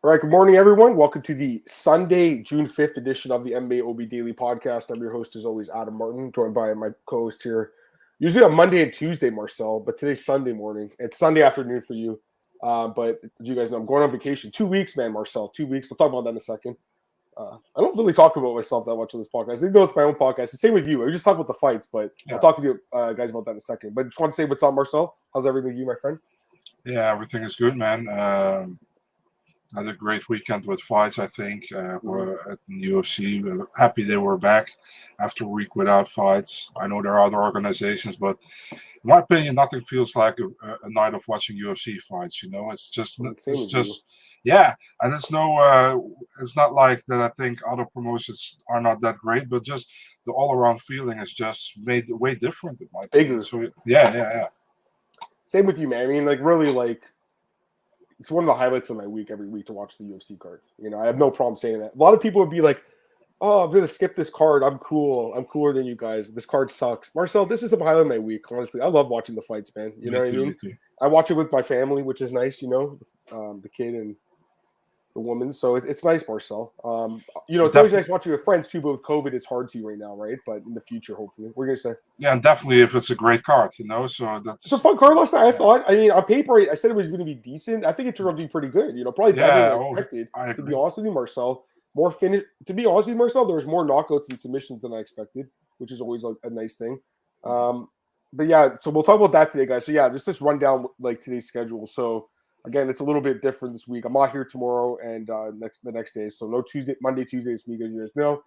All right, good morning, everyone. Welcome to the Sunday, June 5th edition of the MMAOB Daily Podcast. I'm your host, as always, Adam Martin, joined by my co-host here, usually on Monday and Tuesday, Marcel, but today's Sunday morning. It's Sunday afternoon for you, but as you guys know, I'm going on vacation. 2 weeks, man, Marcel, 2 weeks. We'll talk about that in a second. I don't really talk about myself that much on this podcast. Even though it's my own podcast, the same with you. We just talk about the fights, but I'll talk to you guys about that in a second. But just want to say what's up, Marcel. How's everything with you, my friend? Yeah, everything is good, man. Had a great weekend with fights, I think. We're at the UFC. We're happy they were back after a week without fights. I know there are other organizations, but in my opinion, nothing feels like a night of watching UFC fights. You know, it's just, and it's not like that. I think other promotions are not that great, but just the all-around feeling is just made way different. In my opinion. So yeah. Same with you, man. I mean, really, it's one of the highlights of my week every week to watch the UFC card. You know, I have no problem saying that. A lot of people would be like, "Oh, I'm going to skip this card. I'm cool. I'm cooler than you guys. This card sucks." Marcel, this is the highlight of my week, honestly. I love watching the fights, man. You know what I mean? I watch it with my family, which is nice, you know, the kid and the woman. So it's nice, Marcel. You know, it's always nice watching with friends, too, but with COVID, it's hard to right now, right? But in the future, hopefully. What are you going to say? Yeah, and definitely if it's a great card, you know, so that's... It's a fun card last night, I thought. I mean, on paper, I said it was going to be decent. I think it turned out to be pretty good. You know, probably better than I expected. To be honest with you, Marcel. To be honest with you, Marcel, there was more knockouts and submissions than I expected, which is always a nice thing. But yeah, so we'll talk about that today, guys. So yeah, just let's run down today's schedule. So again, it's a little bit different this week. I'm not here tomorrow and the next day. So no Monday, Tuesday this week, as you guys know.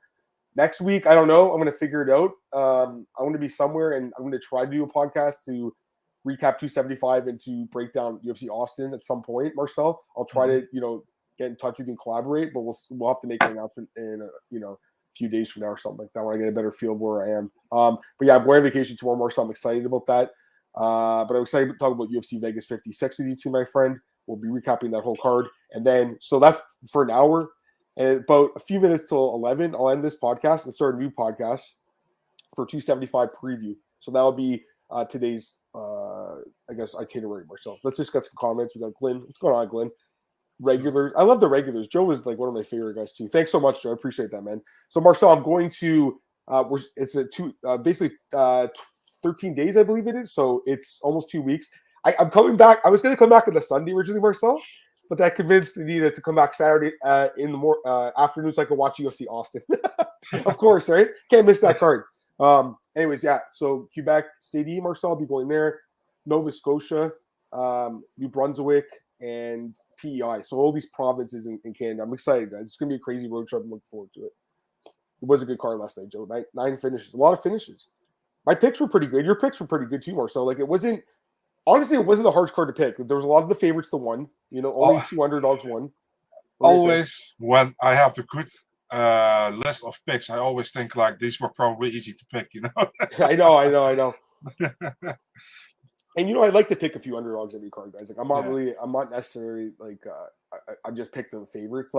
Next week, I don't know. I'm going to figure it out. I'm going to be somewhere, and I'm going to try to do a podcast to recap 275 and to break down UFC Austin at some point, Marcel. I'll try to, get in touch with you and collaborate, but we'll have to make an announcement in, a few days from now or something like that when I get a better feel of where I am. But yeah, I'm going on vacation tomorrow, Marcel. I'm excited about that. But I'm excited to talk about UFC Vegas 56 with you too, my friend. We'll be recapping that whole card. And then, so that's for an hour. And about a few minutes till 11, I'll end this podcast and start a new podcast for 275 preview. So that'll be today's, itinerary, Marcel. Let's just get some comments. We got Glenn. What's going on, Glenn? Regulars. I love the regulars. Joe is one of my favorite guys too. Thanks so much, Joe. I appreciate that, man. So Marcel, I'm going to, it's basically 13 days, I believe it is. So it's almost 2 weeks. I'm coming back. I was going to come back on the Sunday originally, Marcel. But that convinced Anita to come back Saturday in the afternoon so I could watch UFC Austin. Of course, right? Can't miss that card. Anyways, yeah. So Quebec City, Marcel, I'll be going there. Nova Scotia, New Brunswick, and PEI. So all these provinces in Canada. I'm excited, guys. It's going to be a crazy road trip. I'm looking forward to it. It was a good card last night, Joe. Nine finishes. A lot of finishes. My picks were pretty good. Your picks were pretty good too, Marcel. Honestly, it wasn't a hard card to pick. There was a lot of the favorites that won. Only 2 underdogs won. Always, when I have a good list of picks, I always think these were probably easy to pick, I know. And I like to pick a few underdogs every card, guys. I'm not necessarily I just pick the favorites.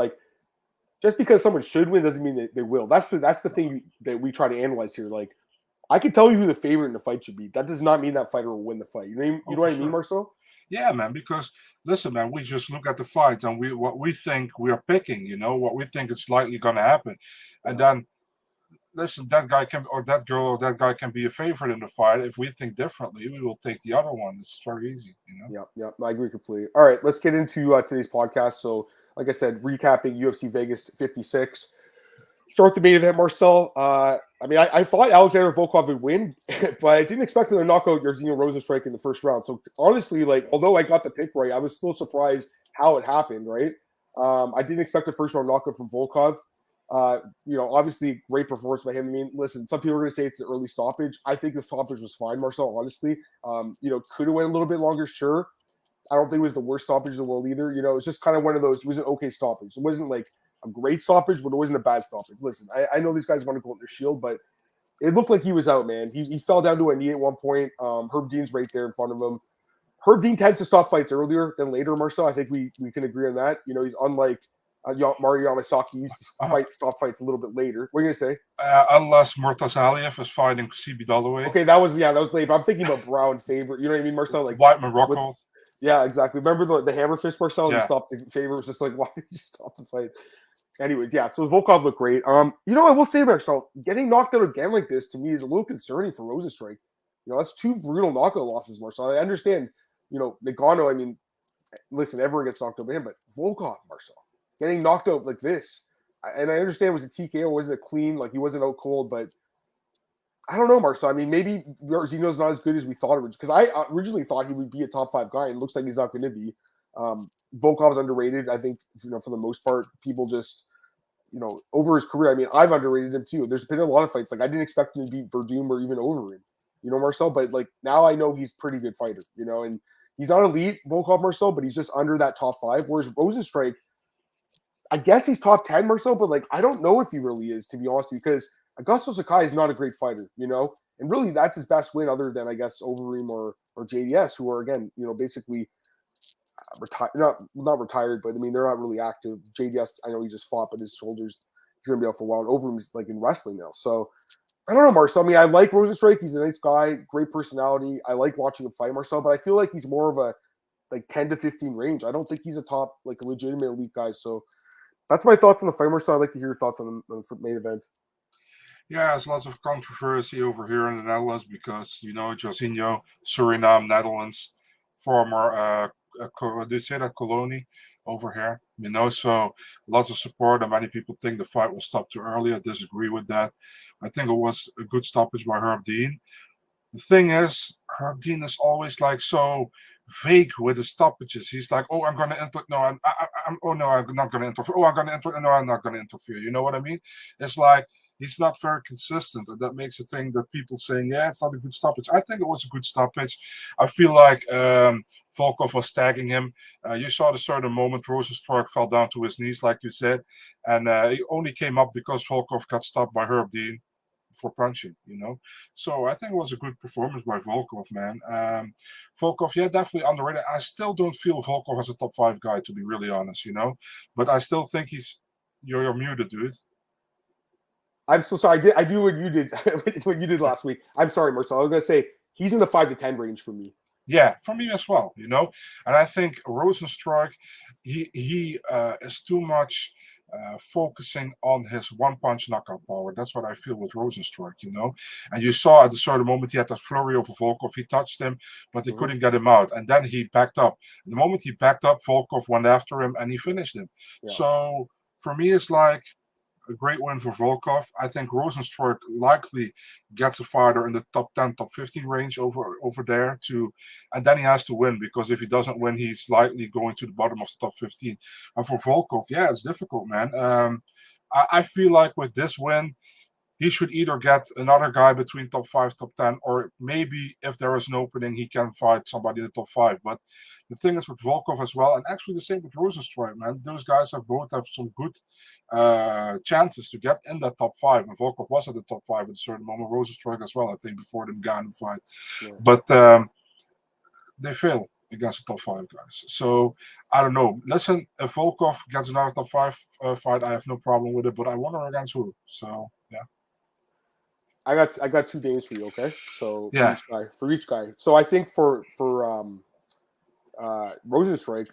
Just because someone should win doesn't mean that they will. That's the thing that we try to analyze here. I can tell you who the favorite in the fight should be. That does not mean that fighter will win the fight. You know what I mean, Marcel? Yeah, man, because, listen, man, we just look at the fights and what we think we are picking, what we think is likely going to happen. And then, listen, that guy or that girl or that guy can be a favorite in the fight. If we think differently, we will take the other one. It's very easy, Yeah, I agree completely. All right, let's get into today's podcast. So, like I said, recapping UFC Vegas 56. Start the main event, Marcel. I thought Alexander Volkov would win, but I didn't expect him to knock out Jairzinho Rozenstruik in the first round. So honestly, although I got the pick right, I was still surprised how it happened, right? I didn't expect the first round knockout from Volkov. Obviously great performance by him. I mean, listen, some people are going to say it's an early stoppage. I think the stoppage was fine, Marcel, honestly. Could have went a little bit longer, sure. I don't think it was the worst stoppage in the world either. It's just kind of one of those, it was an okay stoppage. It wasn't a great stoppage, but it wasn't a bad stoppage. Listen, I know these guys want to go in their shield, but it looked like he was out, man. He fell down to a knee at one point. Herb Dean's right there in front of him. Herb Dean tends to stop fights earlier than later, Marcel. I think we can agree on that. He's unlike Mario Yamasaki. He used to stop fights a little bit later. What are you going to say? Unless Murtaza is fighting CB Dalloway. Okay, that was late. But I'm thinking about Brown favorite. You know what I mean, Marcel? White Morocco. Yeah, exactly. Remember the hammer fist, Marcel? Yeah. He stopped the favor. It was just like, why did you stop the fight? Anyways, yeah. So Volkov looked great. I will say, Marcel, getting knocked out again like this to me is a little concerning for Rozenstruik. That's 2 brutal knockout losses, Marcel. I understand. Nagano. I mean, listen, everyone gets knocked out by him, but Volkov, Marcel, getting knocked out like this, and I understand it was a TKO, wasn't a clean, like he wasn't out cold, but I don't know, Marcel. I mean, maybe Jairzinho's not as good as we thought originally, because I originally thought he would be a top 5 guy, and it looks like he's not going to be. Volkov's underrated, I think, for the most part. People just, over his career, I mean, I've underrated him too. There's been a lot of fights. Like, I didn't expect him to beat Verdum or even over him, Marcel, but like now I know he's a pretty good fighter, and he's not elite, Volkov, Marcel, but he's just under that top 5, whereas Rozenstruik, I guess he's top 10, Marcel, but like, I don't know if he really is, to be honest with you, because Augusto Sakai is not a great fighter, and really that's his best win other than, I guess, Overeem or JDS, who are, again, basically retired, not retired, but I mean, they're not really active. JDS, I know he just fought, but his shoulders, he's going to be out for a while, and Overeem's like in wrestling now. So I don't know, Marcel. I mean, I like Rozenstruik. He's a nice guy, great personality. I like watching him fight, Marcel, but I feel like he's more of a like 10 to 15 range. I don't think he's a top, like a legitimate elite guy. So that's my thoughts on the fight, Marcel. I'd like to hear your thoughts on the main event. Yeah, there's lots of controversy over here in the Netherlands because, Jairzinho, Suriname, Netherlands, former, do you say that, colony over here? So lots of support, and many people think the fight was stopped too early. I disagree with that. I think it was a good stoppage by Herb Dean. The thing is, Herb Dean is always like so vague with the stoppages. He's like, "Oh, I'm going to enter. No, oh no, I'm not going to interfere. Oh, I'm going to enter. No, I'm not going to interfere." You know what I mean? It's like he's not very consistent, and that makes a thing that people saying, "Yeah, it's not a good stoppage." I think it was a good stoppage. I feel like Volkov was tagging him. You saw the certain moment Rozenstruik fell down to his knees, like you said, and he only came up because Volkov got stopped by Herb Dean for punching, So I think it was a good performance by Volkov, man. Volkov, yeah, definitely underrated. I still don't feel Volkov as a top 5 guy, to be really honest, But I still think you're muted, dude. I'm so sorry. I do what you did what you did last week. I'm sorry, Marcel. I was gonna say he's in the 5 to 10 range for me. Yeah, for me as well, And I think Rozenstruik, he is too much focusing on his one-punch knockout power. That's what I feel with Rozenstruik, And you saw at a certain moment he had that flurry over Volkov. He touched him, but he couldn't get him out. And then he backed up. The moment he backed up, Volkov went after him and he finished him. Yeah. So for me, it's like a great win for Volkov. I think Rozenstruik likely gets a fighter in the top 10, top 15 range over there too. And then he has to win, because if he doesn't win, he's likely going to the bottom of the top 15. And for Volkov, yeah, it's difficult, man. I feel like with this win, he should either get another guy between top 5, top 10, or maybe if there is an opening, he can fight somebody in the top 5. But the thing is with Volkov as well, and actually the same with Rozenstruik, man. Those guys both have some good chances to get in that top 5. And Volkov was at the top 5 at a certain moment. Rozenstruik as well, I think, before them got in the fight. Yeah. But they fail against the top 5 guys. So I don't know. Listen, if Volkov gets another top 5 fight, I have no problem with it. But I wonder against who. So yeah. I got 2 names for you, okay? So yeah, for each guy. So I think for Rozenstruik,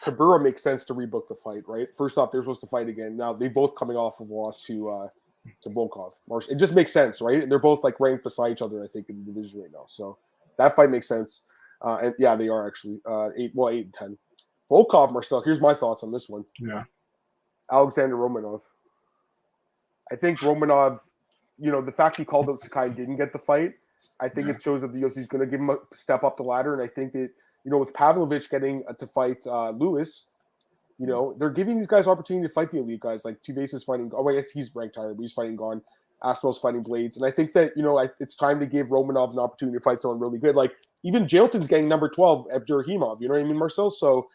Tabura makes sense to rebook the fight, right? First off, they're supposed to fight again. Now they're both coming off of a loss to Volkov. It just makes sense, right? And they're both like ranked beside each other, I think, in the division right now. So that fight makes sense. And yeah, they are actually 8 and 10. Volkov, Marcel. Here's my thoughts on this one. Yeah, Alexander Romanov. I think Romanov. The fact he called out Sakai and didn't get the fight, I think it shows that the UFC is going to give him a step up the ladder. And I think that, with Pavlovich getting to fight Lewis, they're giving these guys opportunity to fight the elite guys. Like Tuivasa is fighting. Oh, I guess he's ranked higher, but he's fighting Gon. Aspinall's fighting Blades. And I think that, it's time to give Romanov an opportunity to fight someone really good. Like even Jailton's getting number 12, Abdurahimov. You know what I mean, Marcel? So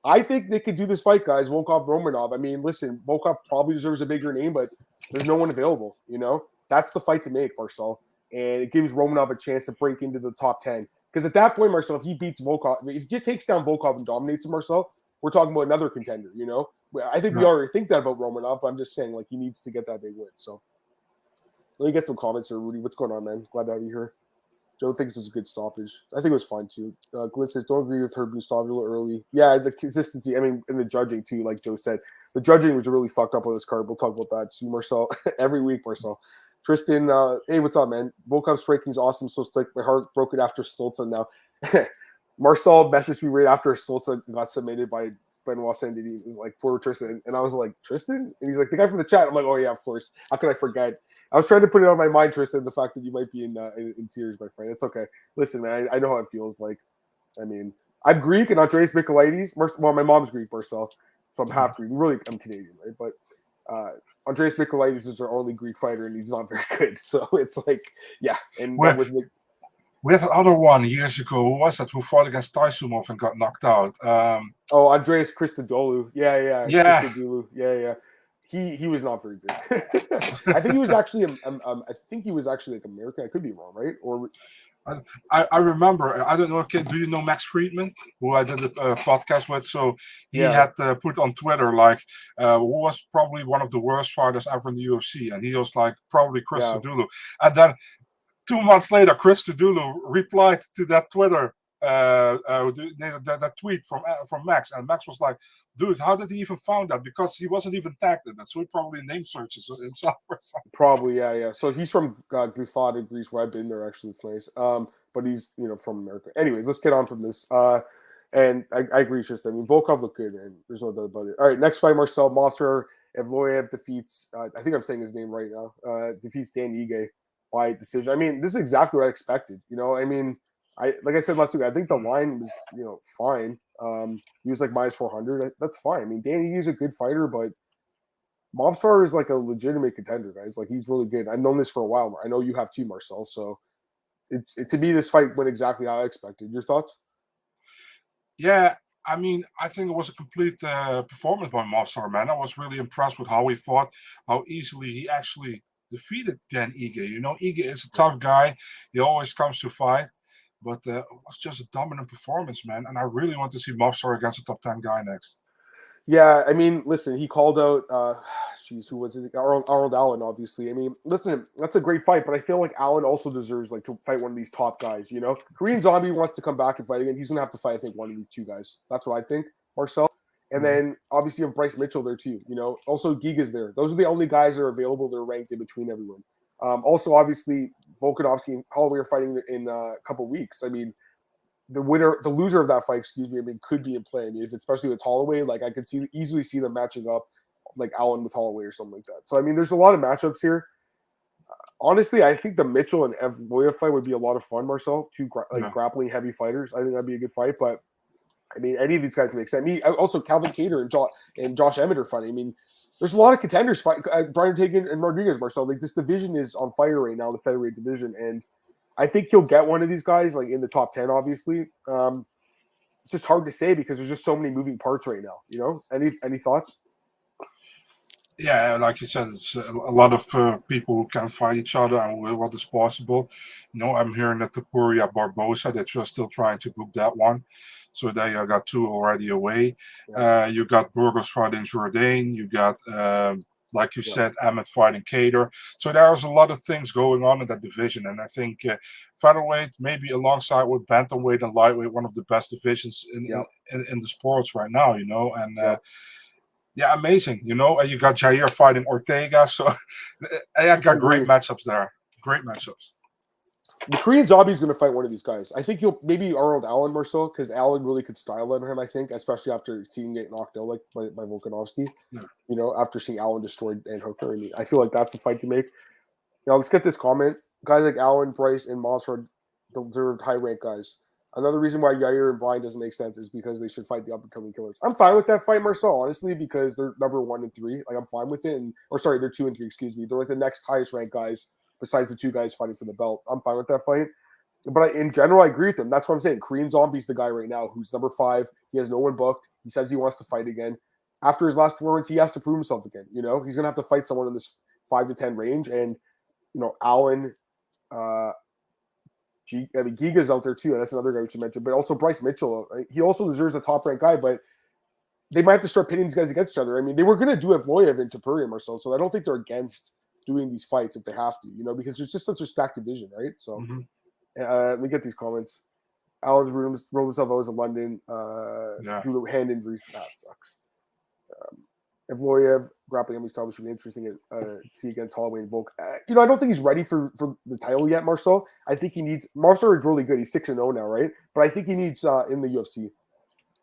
I think they could do this fight, guys. Volkov, Romanov. I mean, listen, Volkov probably deserves a bigger name, but there's no one available, That's the fight to make, Marcel. And it gives Romanov a chance to break into the top 10. Because at that point, Marcel, if he beats Volkov, if he just takes down Volkov and dominates him, Marcel, we're talking about another contender, I think we already think that about Romanov, but I'm just saying, he needs to get that big win. So let me get some comments here, Rudy. What's going on, man? Glad to have you here. Joe thinks it was a good stoppage. I think it was fine too. Glenn says, don't agree with her being stopped a little early. Yeah, the consistency. I mean, and the judging too, like Joe said. The judging was really fucked up on this card. We'll talk about that too, Marcel. Every week, Marcel. Tristan, hey, what's up, man? Volkov striking's awesome. So slick. My heart broke it after Stoltz now. Marcel messaged me right after Stoltz got submitted by Benoit Saint-Denis. It was like, poor Tristan. And I was like, Tristan? And he's like, the guy from the chat. I'm like, oh, yeah, of course. How could I forget? I was trying to put it on my mind, Tristan, the fact that you might be in tears, my friend. It's okay. Listen, man, I know how it feels. Like, I mean, I'm Greek and Andreas Michailidis. Well, my mom's Greek, Marcel. So I'm half Greek. Really, I'm Canadian, right? But Andreas Michailidis is our only Greek fighter, and he's not very good. So it's like, yeah. And that was like, we had another one years ago. Who was that? Who fought against Taisumov and got knocked out? Andreas Christodoulou. Yeah. Christodoulou. Yeah. He was not very good. I think he was actually like American. I could be wrong, right? Or I remember. I don't know. Do you know Max Friedman, who I did a podcast with? So he had put on Twitter like, who was probably one of the worst fighters ever in the UFC, and he was like probably Christodoulou, and then 2 months later, Christodoulou replied to that Twitter, that tweet from Max, and Max was like, "Dude, how did he even find that? Because he wasn't even tagged in it, so he probably name searches himself or something." Probably, yeah. So he's from Glyfada, Greece, where I've been there. Actually, it's nice. But he's from America. Anyway, let's get on from this. And I agree, Tristan. I mean, Volkov looked good, man. There's no doubt about it. All right, next fight, Marcel Movsar Evloev defeats. I think I'm saying his name right now. Defeats Dan Ige by decision. I mean, this is exactly what I expected. I mean, like I said last week, I think the line was, fine. He was like minus 400. That's fine. I mean, Dan Ige is a good fighter, but Movsar is like a legitimate contender, guys. Like, he's really good. I've known this for a while. I know you have too, Marcel. So, to me, this fight went exactly how I expected. Your thoughts? Yeah, I mean, I think it was a complete performance by Movsar, man. I was really impressed with how he fought, how easily he actually defeated Dan Ige. Ige is a tough guy. He always comes to fight. But it was just a dominant performance, man. And I really want to see Movsar against a top 10 guy next. Yeah, I mean, listen, he called out, who was it? Arnold Allen, obviously. I mean, listen, that's a great fight, but I feel like Allen also deserves to fight one of these top guys, Korean Zombie wants to come back and fight again. He's going to have to fight, I think, one of these two guys. That's what I think, Marcel. And then, obviously, you have Bryce Mitchell there, too, Also, Giga's there. Those are the only guys that are available that are ranked in between everyone. Also, obviously, Volkanovski and Holloway are fighting in a couple of weeks. I mean, the loser of that fight, could be in play. I mean, especially with Holloway, like I could easily see them matching up, like Allen with Holloway or something like that. So I mean, there's a lot of matchups here. Honestly, I think the Mitchell and Evloev fight would be a lot of fun, Marcel. Two grappling heavy fighters. I think that'd be a good fight. But I mean, any of these guys can make sense. Also Calvin Kattar and Josh Emmett are fighting. I mean, there's a lot of contenders fight. Brian Tagan and Rodriguez, Marcel. Like, this division is on fire right now, the featherweight division, and I think he'll get one of these guys, like in the top 10, obviously. It's just hard to say because there's just so many moving parts right now. Any thoughts? Yeah, like you said, it's a lot of people who can fight each other and what is possible. I'm hearing that Topuria Barbosa, that you're still trying to book that one. So there you got two already away. Yeah. You got Burgos fighting Jourdain. You got, like you said, Emmett fighting Kattar. So there's a lot of things going on in that division. And I think featherweight, maybe alongside with bantamweight and lightweight, one of the best divisions in the sports right now, And yeah, amazing. You got Jair fighting Ortega. So I got great matchups there. Great matchups. The Korean Zombie's going to fight one of these guys. I think he'll maybe Arnold Allen more so, because Allen really could style on him, I think, especially after seeing get knocked out like by Volkanovski. Yeah. After seeing Allen destroy Dan Hooker. I feel like that's the fight to make. Now, let's get this comment. Guys like Allen, Bryce, and Movsar deserved high-ranked guys. Another reason why Yair and Brian doesn't make sense is because they should fight the up-and-coming killers. I'm fine with that fight, Marcel, honestly, because they're number 1 and 3. Like, I'm fine with it. They're 2 and 3, excuse me. They're like the next highest-ranked guys besides the two guys fighting for the belt. I'm fine with that fight. But in general, I agree with him. That's what I'm saying. Korean Zombie's the guy right now who's number 5. He has no one booked. He says he wants to fight again. After his last performance, he has to prove himself again. He's going to have to fight someone in this 5 to 10 range. And, Allen, Giga's out there too. That's another guy we should mention. But also Bryce Mitchell. He also deserves a top-ranked guy, but they might have to start pitting these guys against each other. I mean, they were going to do Evloev and Topuria, Marcel, so I don't think they're against doing these fights if they have to, because it's just such a stacked division, right? So, Let me get these comments. Alan's rooms rolled himself out in London. Due to hand injuries. That sucks. Evloev grappling him should be interesting to see against Holloway and Volk. I don't think he's ready for the title yet, Marcel. I think he needs. Marcel is really good. He's 6-0 now, right? But I think he needs in the UFC.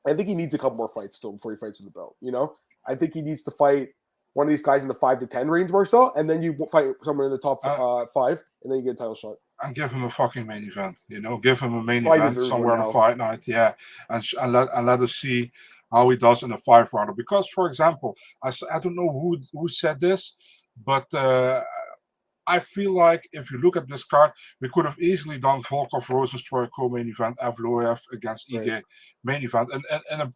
I think he needs a couple more fights still before he fights for the belt. I think he needs to fight one of these guys in the 5 to 10 range, Marcel, and then you fight someone in the top 5, and then you get a title shot. And give him a fucking main event. Give him a main event somewhere on a fight night, yeah, and let us see how he does in a 5-rounder. Because, for example, I don't know who said this, but I feel like if you look at this card, we could have easily done Volkov Rozenstruik co-main event, Evloev against Ige main event, and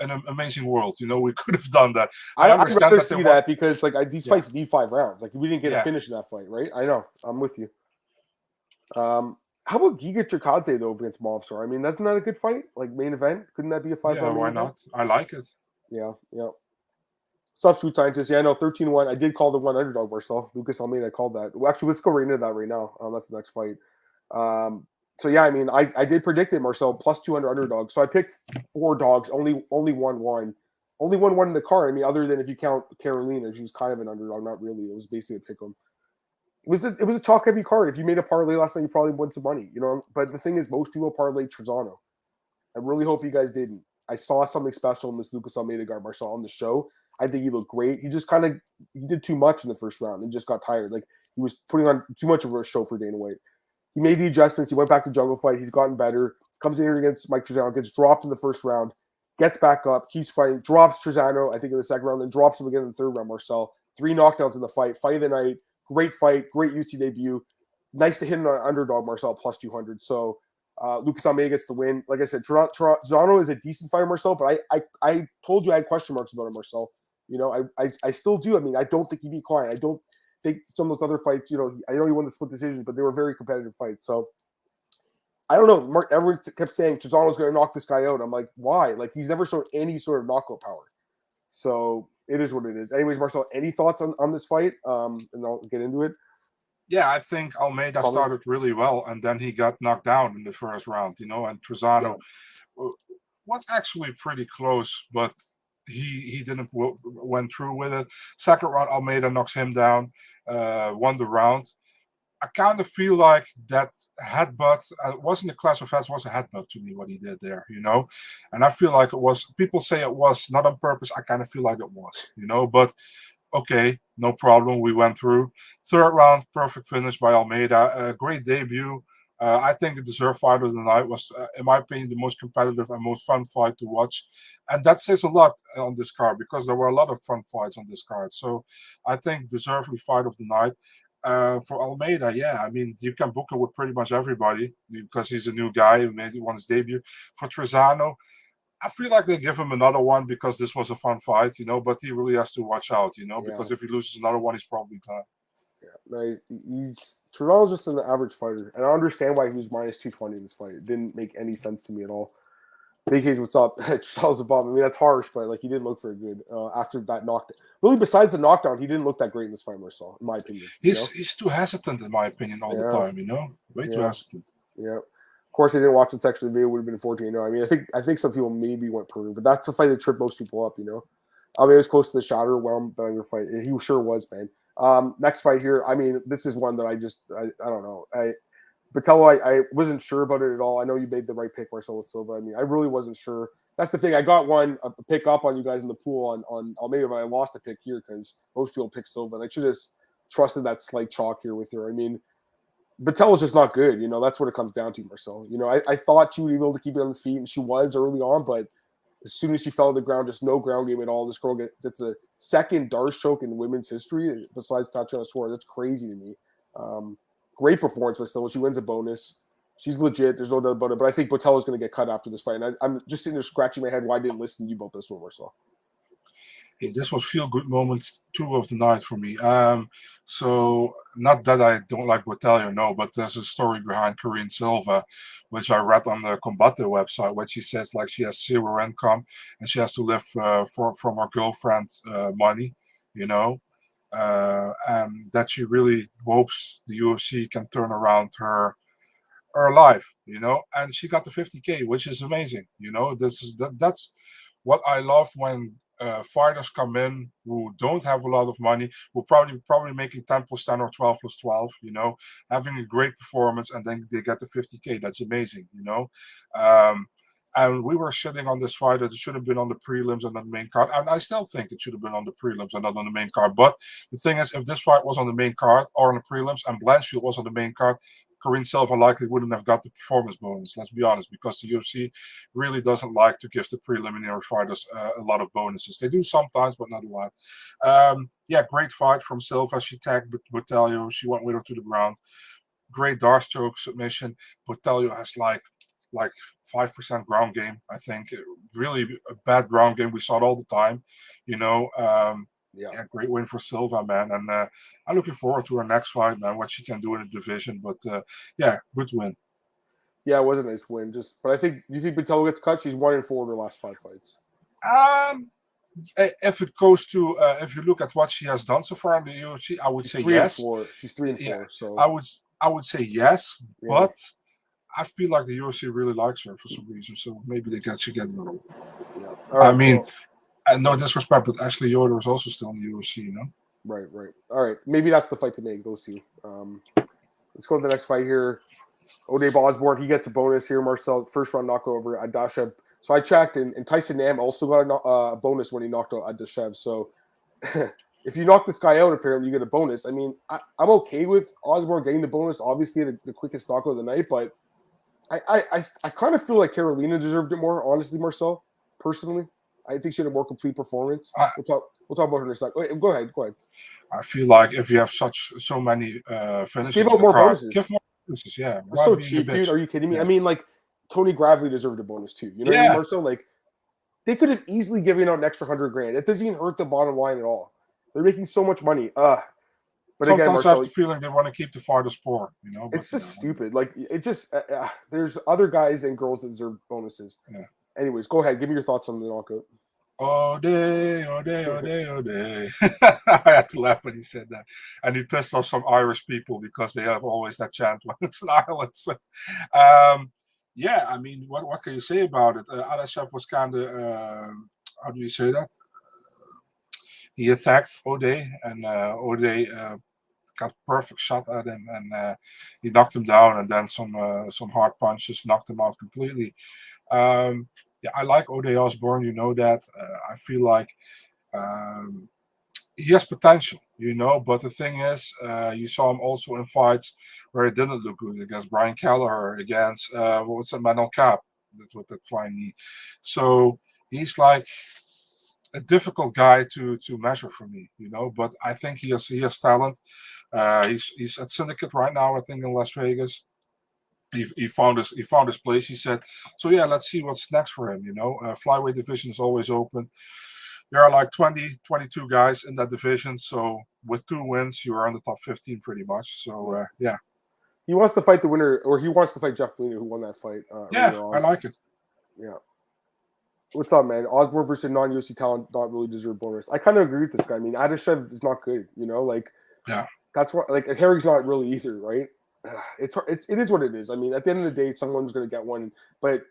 an amazing world. We could have done that. I'd rather see that because these fights need 5 rounds. We didn't get a finish in that fight, right? I know. I'm with you. How about Giga Tricante though against Movsar? I mean, that's not a good fight. Main event, couldn't that be a 5-round? Yeah, why not? I like it. Yeah. Substitute scientist. Yeah, I know 13-1. I did call the one underdog, Marcel. Lucas Almeida called that. Well, actually, let's go right into that right now. That's the next fight. So yeah, I mean, I did predict it, Marcel, plus 200 underdog. So I picked 4 dogs. Only one won. Only one won in the card. I mean, other than if you count Carolina, she was kind of an underdog. Not really. It was basically a pick 'em. It was a chalk heavy card. If you made a parlay last night, you probably won some money. But the thing is, most people parlay Trezano. I really hope you guys didn't. I saw something special in this Lucas Almeida guy, Marcel, on the show. I think he looked great. He just he did too much in the first round and just got tired. He was putting on too much of a show for Dana White. He made the adjustments. He went back to jungle fight. He's gotten better. Comes in here against Mike Trezano, gets dropped in the first round, gets back up, keeps fighting, drops Trezano, I think, in the second round, then drops him again in the third round, Marcel. 3 knockdowns in the fight. Fight of the night. Great fight. Great UC debut. Nice to hit an underdog, Marcel, plus 200. So Lucas Almeida gets the win. Like I said, Trezano is a decent fighter, Marcel, but I told you I had question marks about him, Marcel. I still do. I mean, I don't think he beat Klein. I don't think some of those other fights, I know he won the split decision, but they were very competitive fights. So I don't know. Everyone kept saying Trezano's going to knock this guy out. I'm like, why? He's never shown any sort of knockout power. So it is what it is. Anyways, Marcel, any thoughts on this fight? And I'll get into it. Yeah, I think Almeida started really well, and then he got knocked down in the first round, and Trezano was actually pretty close, but he didn't went through with it. Second round, Almeida knocks him down, won the round. I kind of feel like that headbutt wasn't a clash of heads, was a headbutt to me, what he did there, And I feel like it was, people say it was not on purpose. I kind of feel like it was, but okay, no problem. We went through. Third round, perfect finish by Almeida. A great debut. I think the deserved fight of the night was, in my opinion, the most competitive and most fun fight to watch. And that says a lot on this card because there were a lot of fun fights on this card. So I think deservedly fight of the night. For Almeida, yeah, I mean, you can book it with pretty much everybody because he's a new guy who won his debut. For Trezano, I feel like they give him another one because this was a fun fight, but he really has to watch out, because if he loses another one, he's probably done. Yeah, Trezano's just an average fighter, and I understand why he was minus 220 in this fight. It didn't make any sense to me at all. Big Hayes, what's up? Trezano's the bomb. I mean, that's harsh, but he didn't look very good after that knockdown. Really, besides the knockdown, he didn't look that great in this fight, Marcel, in my opinion. He's too hesitant, in my opinion, all the time. Way too hesitant. Yeah. Of course, I didn't watch the section of the video. Would have been 14-0. I mean, I think some people maybe went Peru, but that's the fight that tripped most people up. I mean, it was close to the shatter realm banger fight. He sure was, man. Next fight here. I mean, this is one that I don't know. Botello, I wasn't sure about it at all. I know you made the right pick, Marcelo Silva. I mean, I really wasn't sure. That's the thing. I got a pick up on you guys in the pool on Almeida, but I lost a pick here because most people picked Silva, and I should have trusted that slight chalk here with her. I mean, Botello's just not good. That's what it comes down to, Marcel. I thought she would be able to keep it on his feet, and she was early on, but as soon as she fell to the ground, just no ground game at all. This girl gets the second Darce choke in women's history besides Tatiana Suarez. That's crazy to me. Great performance, but still, she wins a bonus. She's legit. There's no doubt about it. But I think Botello's going to get cut after this fight. And I'm just sitting there scratching my head why I didn't listen to you about this one, Marcel. Yeah, this was feel-good moments 2 of the night for me. So not that I don't like Botello, no, but there's a story behind Corinne Silva, which I read on the Combate website, where she says she has 0 income and she has to live from her girlfriend's money, and that she really hopes the UFC can turn around her her life, and she got the 50K, which is amazing. That's what I love when fighters come in who don't have a lot of money, who probably making 10 plus 10 or 12 plus 12, having a great performance, and then they get the 50K. That's amazing, and we were sitting on this fight that it should have been on the prelims and not the main card. And I still think it should have been on the prelims and not on the main card. But the thing is, if this fight was on the main card or on the prelims and Blanchfield was on the main card, Corinne Silva likely wouldn't have got the performance bonus, let's be honest, because the UFC really doesn't like to give the preliminary fighters a lot of bonuses. They do sometimes, but not a lot. Great fight from Silva. She tagged Botelho. She went with her to the ground. Great dark stroke submission. Botelho has like 5% ground game, I think. Really a bad ground game. We saw it all the time, great win for Silva, man. And I'm looking forward to her next fight, man, what she can do in the division. But good win. Yeah, it was a nice win. But I think, do you think Botelho gets cut? She's 1-4 in her last 5 fights. If it goes to, if you look at what she has done so far in the UFC, I would say yes. She's 3-4. So I would say yes, but I feel like the UFC really likes her for some reason, so maybe they should get rid of her. Yeah. Right, no disrespect, but Ashley Yoder is also still in the UFC, Right. All right, maybe that's the fight to make, those two. Let's go to the next fight here. Odey Osborne, he gets a bonus here, Marcel. First round knockout over Adashev. So I checked, and Tyson Nam also got a bonus when he knocked out Adashev. So if you knock this guy out, apparently you get a bonus. I mean, I'm okay with Osborne getting the bonus, obviously the quickest knockout of the night, but I kind of feel like Carolina deserved it more, honestly, Marcel, personally. I think she had a more complete performance. We'll talk about her in a second. Go ahead. I feel like if you have so many finishes, give out more bonuses. Give more bonuses, yeah. That's so cheap, dude. Are you kidding me? Yeah. I mean, like, Tony Gravely deserved a bonus too. You know what I mean, Marcel? Like, they could have easily given out an extra $100,000. It doesn't even hurt the bottom line at all. They're making so much money. But sometimes again, Marcel, I have the feeling they want to keep the fighters poor. It's just stupid. Like, it just there's other guys and girls that deserve bonuses. Yeah. Anyways, go ahead. Give me your thoughts on the knockout. Odey. I had to laugh when he said that. And he pissed off some Irish people because they have always that chant when it's in Ireland. So, I mean, what can you say about it? Adashev was kind of, how do you say that? He attacked Odey, and Odey got a perfect shot at him, and he knocked him down, and then some hard punches knocked him out completely. I like Odey Osborne, you know that. I feel like he has potential, but the thing is, you saw him also in fights where he didn't look good, against Brian Kelleher, against Manel Kape, with the flying knee. So he's like a difficult guy to measure for me, but I think he has talent. He's at Syndicate right now, I think, in Las Vegas. He found his place. He said, so let's see what's next for him. Flyweight division is always open. There are like 22 guys in that division. So with 2 wins, you are in the top 15 pretty much. So he wants to fight the winner, or he wants to fight Jeff Blina, who won that fight. I like it. Yeah. What's up, man? Osborne versus non-UFC talent not really deserve bonus. I kind of agree with this guy. I mean, Adashev is not good. That's what, like, Herring's not really either, right? It is what it is. I mean, at the end of the day, someone's going to get one, but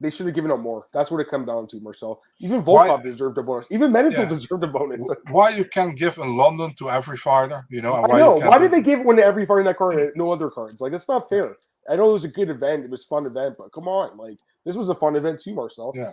they should have given up more. That's what it comes down to, Marcel. Even Volkov deserved a bonus. Even Menifeld deserved a bonus. Why you can give in London to every fighter? I know. Why did they give one to every fighter in that card and no other cards? Like, it's not fair. I know it was a good event. It was a fun event, but come on. Like, this was a fun event too, Marcel. Yeah.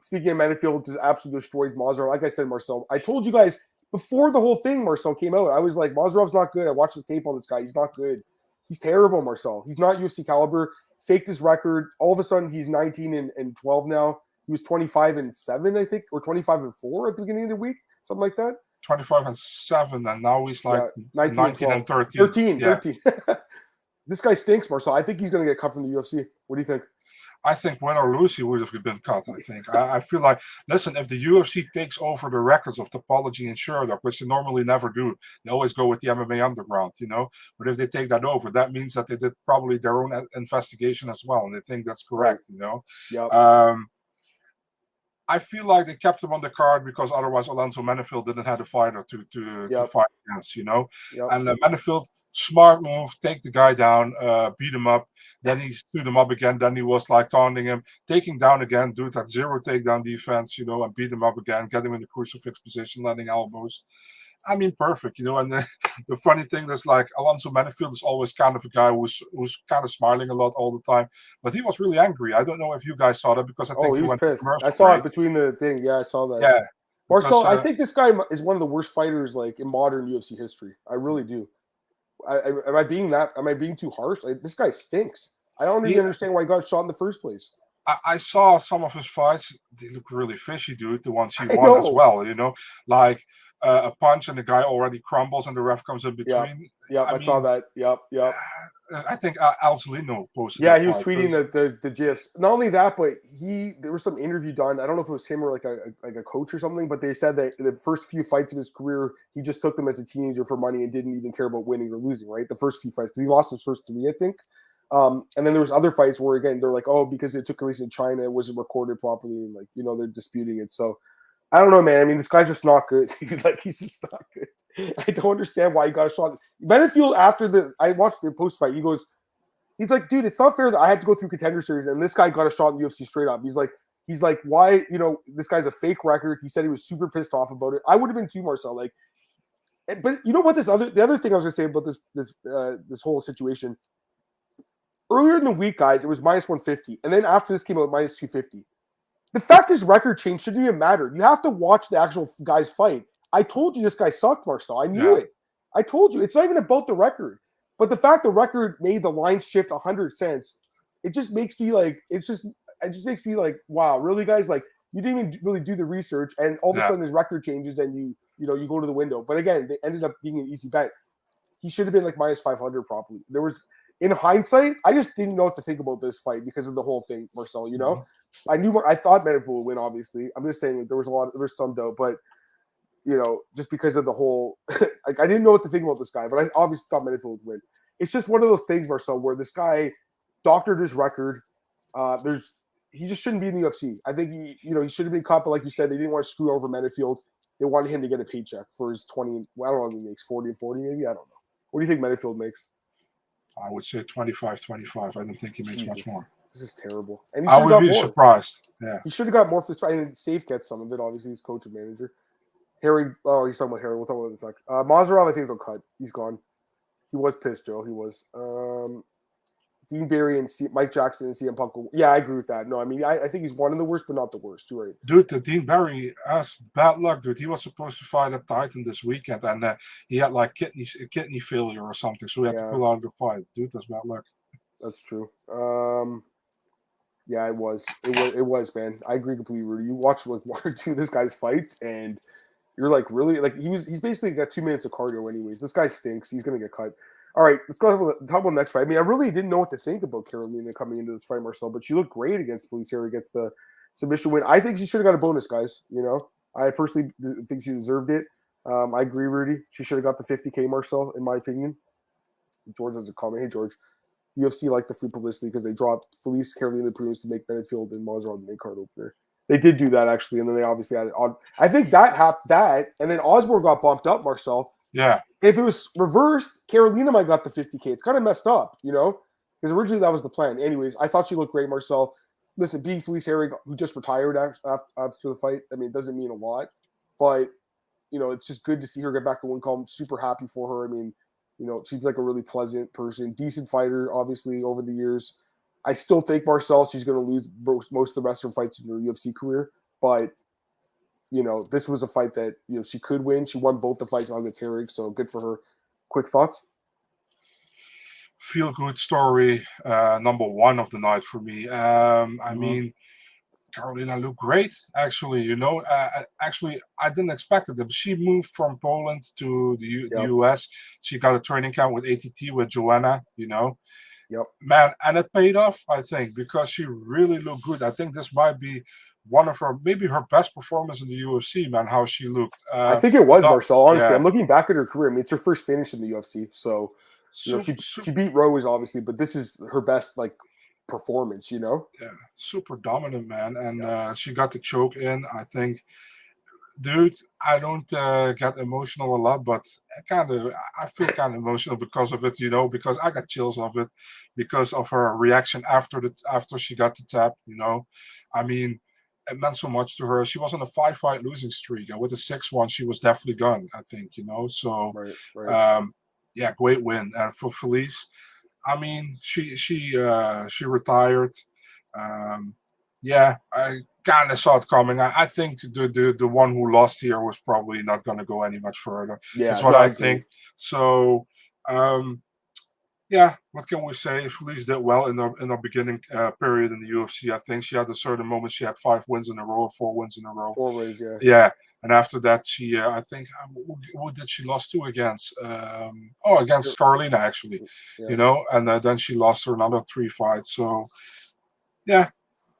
Speaking of Menifeld, absolutely destroyed Movsar. Like I said, Marcel, I told you guys before the whole thing, Marcel, came out, I was like, Movsarov's not good. I watched the tape on this guy. He's not good. He's terrible, Marcel. He's not UFC caliber. Faked his record. All of a sudden, he's 19-12 now. He was 25-7, I think, or 25-4 at the beginning of the week, something like that. 25-7, and now he's like 19-13. 13. This guy stinks, Marcel. I think he's going to get cut from the UFC. What do you think? I think win or lose, he would have been cut, I think. I feel like, listen, if the UFC takes over the records of Topology and Sherlock, which they normally never do, they always go with the MMA Underground, But if they take that over, that means that they did probably their own investigation as well, and they think that's correct, Yep. I feel like they kept him on the card because otherwise Alonzo Menifeld didn't have a fighter to fight against, Yep. And Menifeld Smart move, take the guy down, beat him up. Then he stood him up again. Then he was like taunting him, taking down again. Dude had 0 takedown defense, and beat him up again, get him in the crucifix position, landing elbows. I mean, perfect, And the funny thing is, like, Alonso Manifield is always kind of a guy who's kind of smiling a lot all the time, but he was really angry. I don't know if you guys saw that because I think he was went pissed. I saw it between the thing. Yeah, I saw that. Yeah, Marcel, I think this guy is one of the worst fighters like in modern UFC history. I really do. Am I being too harsh? Like, this guy stinks. I don't even understand why he got shot in the first place. I saw some of his fights. They look really fishy, dude. The ones he won as well, like a punch and the guy already crumbles and the ref comes in between. Yeah, I saw that. Yep. I think Alzolino posted. Yeah, he was tweeting the gifs. Not only that, but there was some interview done. I don't know if it was him or like a coach or something, but they said that the first few fights of his career, he just took them as a teenager for money and didn't even care about winning or losing. Right, the first few fights, because he lost his first 3, I think. And then there was other fights where, again, they're like, oh, because it took place in China, it wasn't recorded properly, and like, they're disputing it. So I don't know, man. I mean, this guy's just not good. He's just not good. I don't understand why he got shot. Benefield, I watched the post fight, he's like, dude, it's not fair that I had to go through Contender Series and this guy got a shot in the UFC straight up. He's like, why, this guy's a fake record. He said he was super pissed off about it. I would have been too, Marcel. Like, but you know what? The other thing I was gonna say about this whole situation. Earlier in the week, guys, it was minus 150, and then after this came out, minus 250. The fact his record change shouldn't even matter. You have to watch the actual guy's fight. I told you this guy sucked, Marcel. I knew it. I told you. It's not even about the record. But the fact the record made the line shift 100 cents, it just makes me like, it just makes me like, wow, really, guys? Like, you didn't even really do the research, and all of a sudden his record changes, and you go to the window. But again, they ended up being an easy bet. He should have been like minus 500 probably. In hindsight, I just didn't know what to think about this fight because of the whole thing, Marcel. I thought Manifield would win. Obviously, I'm just saying that there was some doubt, but just because of the whole, like, I didn't know what to think about this guy, but I obviously thought Manifield would win. It's just one of those things, Marcel, where this guy doctored his record. He just shouldn't be in the UFC. I think he should have been caught, but like you said, they didn't want to screw over Manifield. They wanted him to get a paycheck for his 20. I don't know if he makes 40 and 40, maybe. I don't know. What do you think Manifield makes? I would say 25. I don't think he makes much more. This is terrible. And I would be surprised. Yeah. He should have got more for this fight. And Safe gets some of it. Obviously, he's coach and manager. Harry, he's talking about Harry. We'll talk about this in a sec. Movsar, I think he'll cut. He's gone. He was pissed, Joe. He was. Dean Barry and Mike Jackson and CM Punk. Yeah, I agree with that. No, I mean, I think he's one of the worst, but not the worst. You're right. Dude, the Dean Barry has bad luck, dude. He was supposed to fight at Titan this weekend, and he had like kidney failure or something, so he had to pull out of the fight. Dude, that's bad luck. That's true. Yeah, it was. It was, man. I agree completely, Rudy. You watch like 1 or 2 of this guy's fights, and you're like, really? Like, he's basically got 2 minutes of cardio anyways. This guy stinks. He's going to get cut. All right, let's go talk about the next fight. I mean, I really didn't know what to think about Carolina coming into this fight, Marcel, but she looked great against Felice Herrig. Gets the submission win. I think she should have got a bonus, guys. I personally think she deserved it. I agree, Rudy. She should have got the 50K, Marcel, in my opinion. George has a comment. Hey, George. UFC liked the free publicity because they dropped Felice Carolina prelims to make Benefield and Movsar on the main card opener. They did do that, actually, and then they obviously added on. I think that happened, and then Osborne got bumped up, Marcel. Yeah. If it was reversed, Carolina might got the 50K. It's kind of messed up, because originally that was the plan. Anyways, I thought she looked great, Marcel. Listen, being Felice Herrig, who just retired after the fight, I mean, it doesn't mean a lot. But, it's just good to see her get back to win column. Super happy for her. I mean, she's like a really pleasant person. Decent fighter, obviously, over the years. I still think, Marcel, she's going to lose most of the rest of her fights in her UFC career. But, this was a fight that, she could win. She won both the fights against Herrig, so good for her. Quick thoughts? Feel-good story, number 1 of the night for me. I mean, Carolina looked great, actually. Actually, I didn't expect it. She moved from Poland to the U.S. She got a training camp with ATT with Joanna, Yep. Man, and it paid off, I think, because she really looked good. I think this might be one of maybe her best performance in the UFC, man, how she looked. I think it was, Marcel, honestly. Yeah. I'm looking back at her career. I mean, it's her first finish in the UFC. So, she beat Rose, obviously, but this is her best, like, performance, Yeah, super dominant, man. And she got the choke in. I think dude, I don't get emotional a lot, but I feel kind of emotional because of it, because I got chills of it, because of her reaction after she got the tap. I mean, it meant so much to her. She was on a 5-fight losing streak, and with the 6th one, she was definitely gone. I think, So, right. yeah, great win. And for Felice, I mean, she retired. Um, yeah, I kind of saw it coming. I think the one who lost here was probably not going to go any much further. Yeah, That's what no, I I agree. think. So, yeah, what can we say? Felice did well in the beginning period in the UFC. I think she had a certain moment. She had 5 wins in a row, 4 wins in a row. 4 wins, yeah. Yeah, and after that, she I think who did she lost to against? Against Carolina actually. Yeah. And then she lost her another 3 fights. So yeah,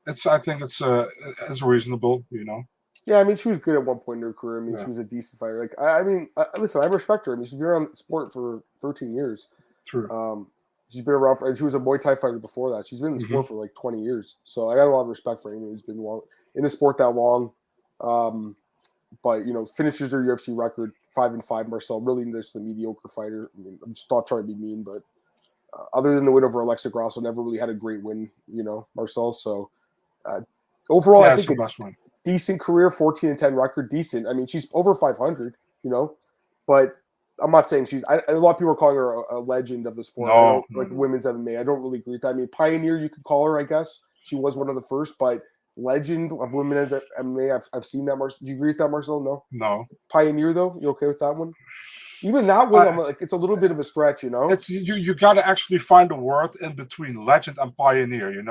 I think it's reasonable. Yeah, I mean, she was good at one point in her career. I mean, Yeah. she was a decent fighter. Like, I mean, listen, I respect her. I mean, she's been around the sport for 13 years. True. She's been around and she was a Muay Thai fighter before that. She's been in the sport for like 20 years. So I got a lot of respect for anyone who's been in the sport that long. But finishes her UFC record 5-5. Marcel, really just a mediocre fighter. I mean, I'm just not trying to be mean, but other than the win over Alexa Grasso, never really had a great win. Marcel. So overall, I think the best one. Decent career, 14-10 record, decent. I mean, she's over 500, but I'm not saying she's. A lot of people are calling her a legend of the sport. No, women's MMA. I don't really agree with that. I mean, pioneer, you could call her, I guess. She was one of the first, but legend of women's MMA, I've seen that. Do you agree with that, Marcel? No. Pioneer, though, you okay with that one? Even that one, I'm like, it's a little bit of a stretch, It's you got to actually find a word in between legend and pioneer. You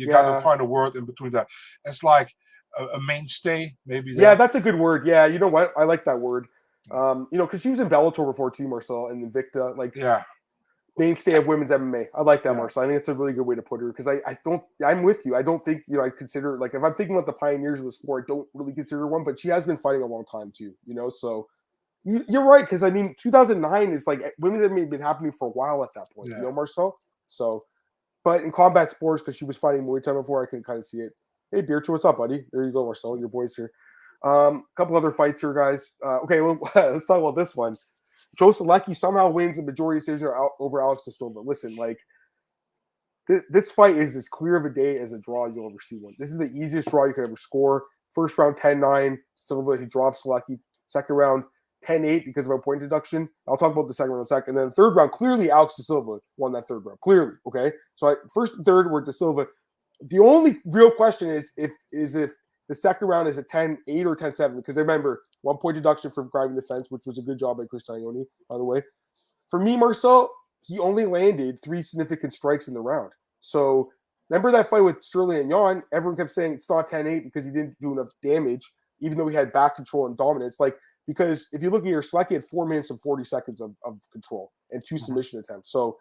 got to find a word in between that. It's like a mainstay, maybe. Yeah, that's a good word. Yeah, you know what? I like that word. Because she was in Bellator before too, Marcel, and Invicta, like mainstay of women's MMA. I like that, Marcel. I think it's a really good way to put her because I'm with you. I don't think I consider like if I'm thinking about the pioneers of the sport, I don't really consider one, but she has been fighting a long time too. So you're right because I mean 2009 is like women's MMA been happening for a while at that point. Marcel. So, but in combat sports because she was fighting Muay Thai before, I can kind of see it. Hey, Beercha, what's up, buddy? There you go, Marcel. Your boys here. A couple other fights here, guys. Okay, well, let's talk about this one. Joe Solecki somehow wins a majority decision over Alex De Silva. Listen, like, this fight is as clear of a day as a draw you'll ever see one. This is the easiest draw you could ever score. First round, 10-9. Silva, he drops Solecki. Second round, 10-8 because of a point deduction. I'll talk about the second round in a second. And then the third round, clearly Alex De Silva won that third round. Clearly, okay? So first and third were De Silva. The only real question is if the second round is a 10-8 or 10-7, because remember, 1 point deduction for grabbing the fence, which was a good job by Chris Taglioni, by the way. For me, Marcel, he only landed 3 significant strikes in the round. So remember that fight with Sterling and Jan? Everyone kept saying it's not 10-8 because he didn't do enough damage, even though he had back control and dominance. Like, because if you look at your Solecki had 4 minutes and 40 seconds of control and 2 submission attempts. So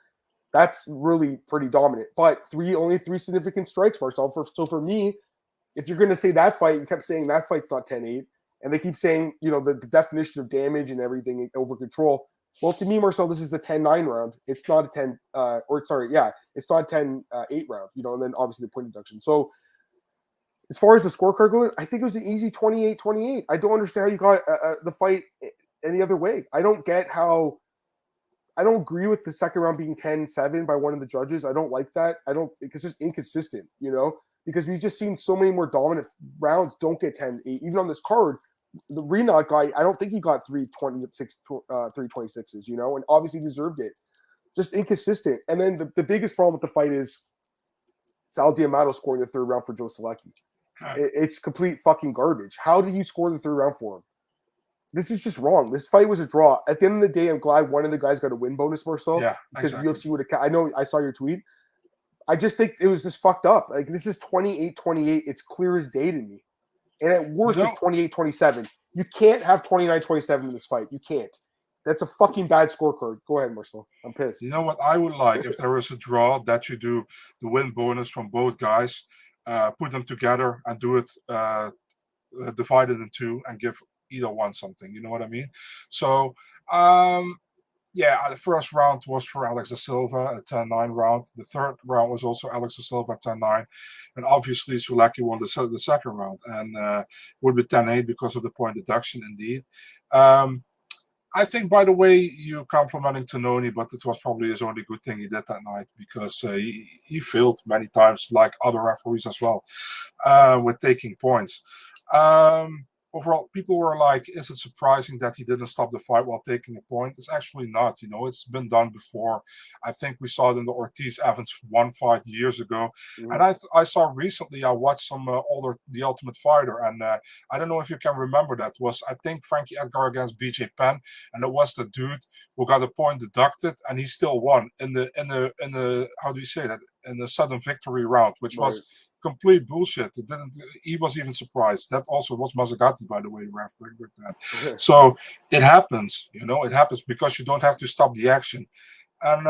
that's really pretty dominant. But only three significant strikes, Marcel. So for me, if you're going to say that fight, you kept saying that fight's not 10-8, and they keep saying, the definition of damage and everything over control. Well, to me, Marcel, this is a 10-9 round. It's not a 10, it's not a 10-8 round, and then obviously the point deduction. So as far as the scorecard goes, I think it was an easy 28-28. I don't understand how you got the fight any other way. I don't agree with the second round being 10-7 by one of the judges. I don't like that. It's just inconsistent, because we've just seen so many more dominant rounds don't get 10-8. Even on this card, the Renaud guy, I don't think he got 326s, and obviously deserved it. Just inconsistent. And then the biggest problem with the fight is Sal D'Amato scoring the third round for Joe Solecki. It's complete fucking garbage. How did you score the third round for him? This is just wrong. This fight was a draw. At the end of the day, I'm glad one of the guys got a win bonus, Marcel. Yeah, because exactly. UFC would have. I know. I saw your tweet. I just think it was just fucked up. Like, this is 28-28. It's clear as day to me. And at worst, it's 28-27. You can't have 29-27 in this fight. You can't. That's a fucking bad scorecard. Go ahead, Marcel. I'm pissed. You know what I would like if there was a draw that you do the win bonus from both guys, put them together and do it divided in two and give either one something. You know what I mean? So Yeah, the first round was for Alex da Silva, a 10-9 round. The third round was also Alex da Silva, 10-9. And obviously, Sulaki won the second round. And would be 10-8 because of the point deduction, indeed. I think, by the way, you're complimenting Tononi, but it was probably his only good thing he did that night because he failed many times, like other referees as well, with taking points. Overall, people were like, is it surprising that he didn't stop the fight while taking a point? It's actually not. It's been done before. I think we saw it in the Ortiz-Evans 1 fight years ago. Mm-hmm. And I saw recently, I watched some older The Ultimate Fighter, and I don't know if you can remember that. Was, I think, Frankie Edgar against BJ Penn, and it was the dude who got a point deducted, and he still won in the how do you say that? In the sudden victory round, which was complete bullshit. He was even surprised. That also was Mazzagatti, by the way, ref. So it happens, it happens because you don't have to stop the action. And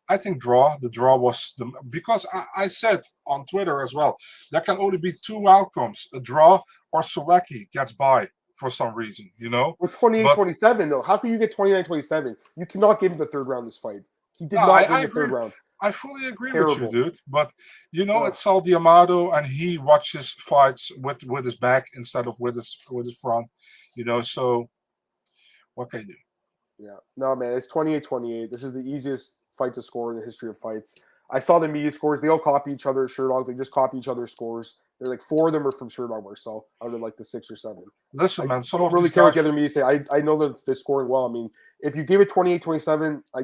I think the draw was because I said on Twitter as well, there can only be two outcomes: a draw or Sulaki gets by for some reason, With 28-27 though, how can you get 29-27? You cannot give him the third round this fight. He did not win the third round. I fully agree with you, dude. But it's Sal Diamato, and he watches fights with his back instead of with his front. So what can you do? Yeah, no, man, it's 28-28. This is the easiest fight to score in the history of fights. I saw the media scores; they all copy each other's Sherdog. They just copy each other's scores. They're like 4 of them are from Sherdog Marcel out of like the 6 or 7. Listen, man, I don't really care what the other media say. I know that they're scoring well. I mean, if you give it 28-27, I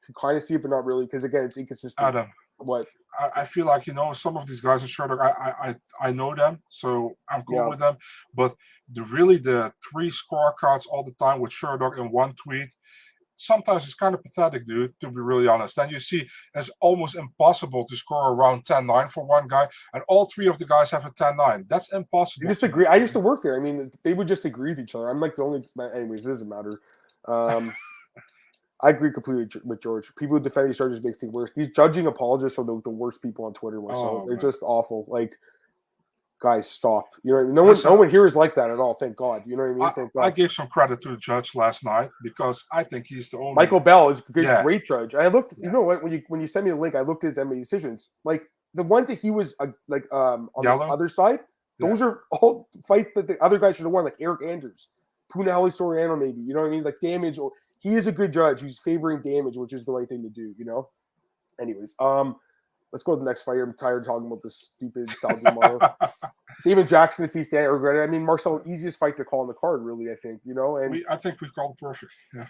could kind of see it, but not really, because again, it's inconsistent. Adam, what I feel like some of these guys in Sherdog, I know them, so I'm cool with them. But the 3 scorecards all the time with Sherdog in one tweet, sometimes it's kind of pathetic, dude, to be really honest. Then you see it's almost impossible to score around 10-9 for one guy, and all 3 of the guys have a 10-9 That's impossible. You just agree. I used to work there. I mean, they would just agree with each other. I'm like the only. Anyways, it doesn't matter. I agree completely with George. People who defend these charges make things worse. These judging apologists are the worst people on Twitter. They're just awful. Like, guys, stop. You know what I mean? No one here is like that at all. Thank God. You know what I mean? Thank God. I gave some credit to the judge last night because I think he's the only. Michael Bell is a great judge. And I looked. You know what? When you sent me the link, I looked at his MMA decisions. Like the ones that he was on the other side. Those are all fights that the other guys should have won. Like Eric Anders, Punahele Soriano, maybe. You know what I mean? Like damage. He is a good judge. He's favoring damage, which is the right thing to do, Anyways, let's go to the next fight. I'm tired of talking about this stupid Saudi model. Damon Jackson defeats Dan Ige. I mean, Marcel, easiest fight to call on the card, really, I think, And I think we called perfect, yeah.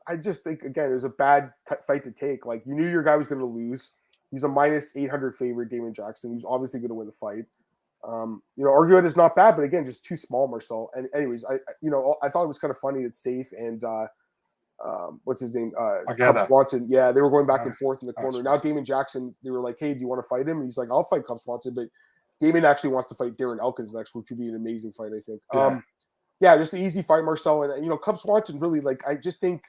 I just think, again, it was a bad fight to take. Like, you knew your guy was going to lose. He's a minus 800 favorite, Damon Jackson. He's obviously going to win the fight. Argued is not bad, but again, just too small, Marcel. And anyways, I thought it was kind of funny that Safe and what's his name? Cub Swanson. Yeah, they were going back and forth in the corner. Now Damon Jackson, they were like, hey, do you want to fight him? And he's like, I'll fight Cub Swanson, but Damon actually wants to fight Darren Elkins next, which would be an amazing fight, I think. Just an easy fight, Marcel. And Cub Swanson really, I just think,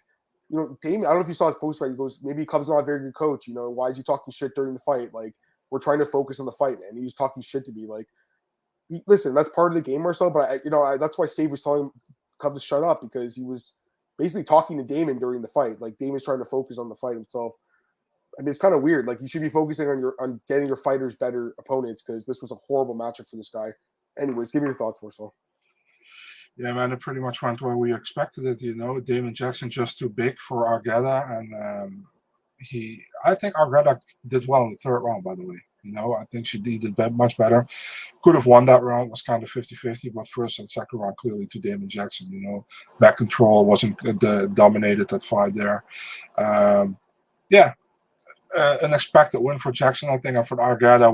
Damon, I don't know if you saw his post fight. He goes, maybe Cub's not a very good coach. Why is he talking shit during the fight? Like, we're trying to focus on the fight, man. He was talking shit to me. Like, listen, that's part of the game, Marcel. But that's why Save was telling Cub to shut up, because he was basically talking to Damon during the fight. Like, Damon's trying to focus on the fight himself. I mean, it's kind of weird. Like, you should be focusing on getting your fighters better opponents, because this was a horrible matchup for this guy. Anyways, give me your thoughts, Marcel. Yeah, man, it pretty much went where we expected it. Damon Jackson just too big for Argueta, and I think Argueta did well in the third round, by the way. I think she did much better. Could have won that round. Was kind of 50-50, but first and second round clearly to Damon Jackson. Back control wasn't dominated that fight there. An expected win for Jackson, I think. And for Argueta,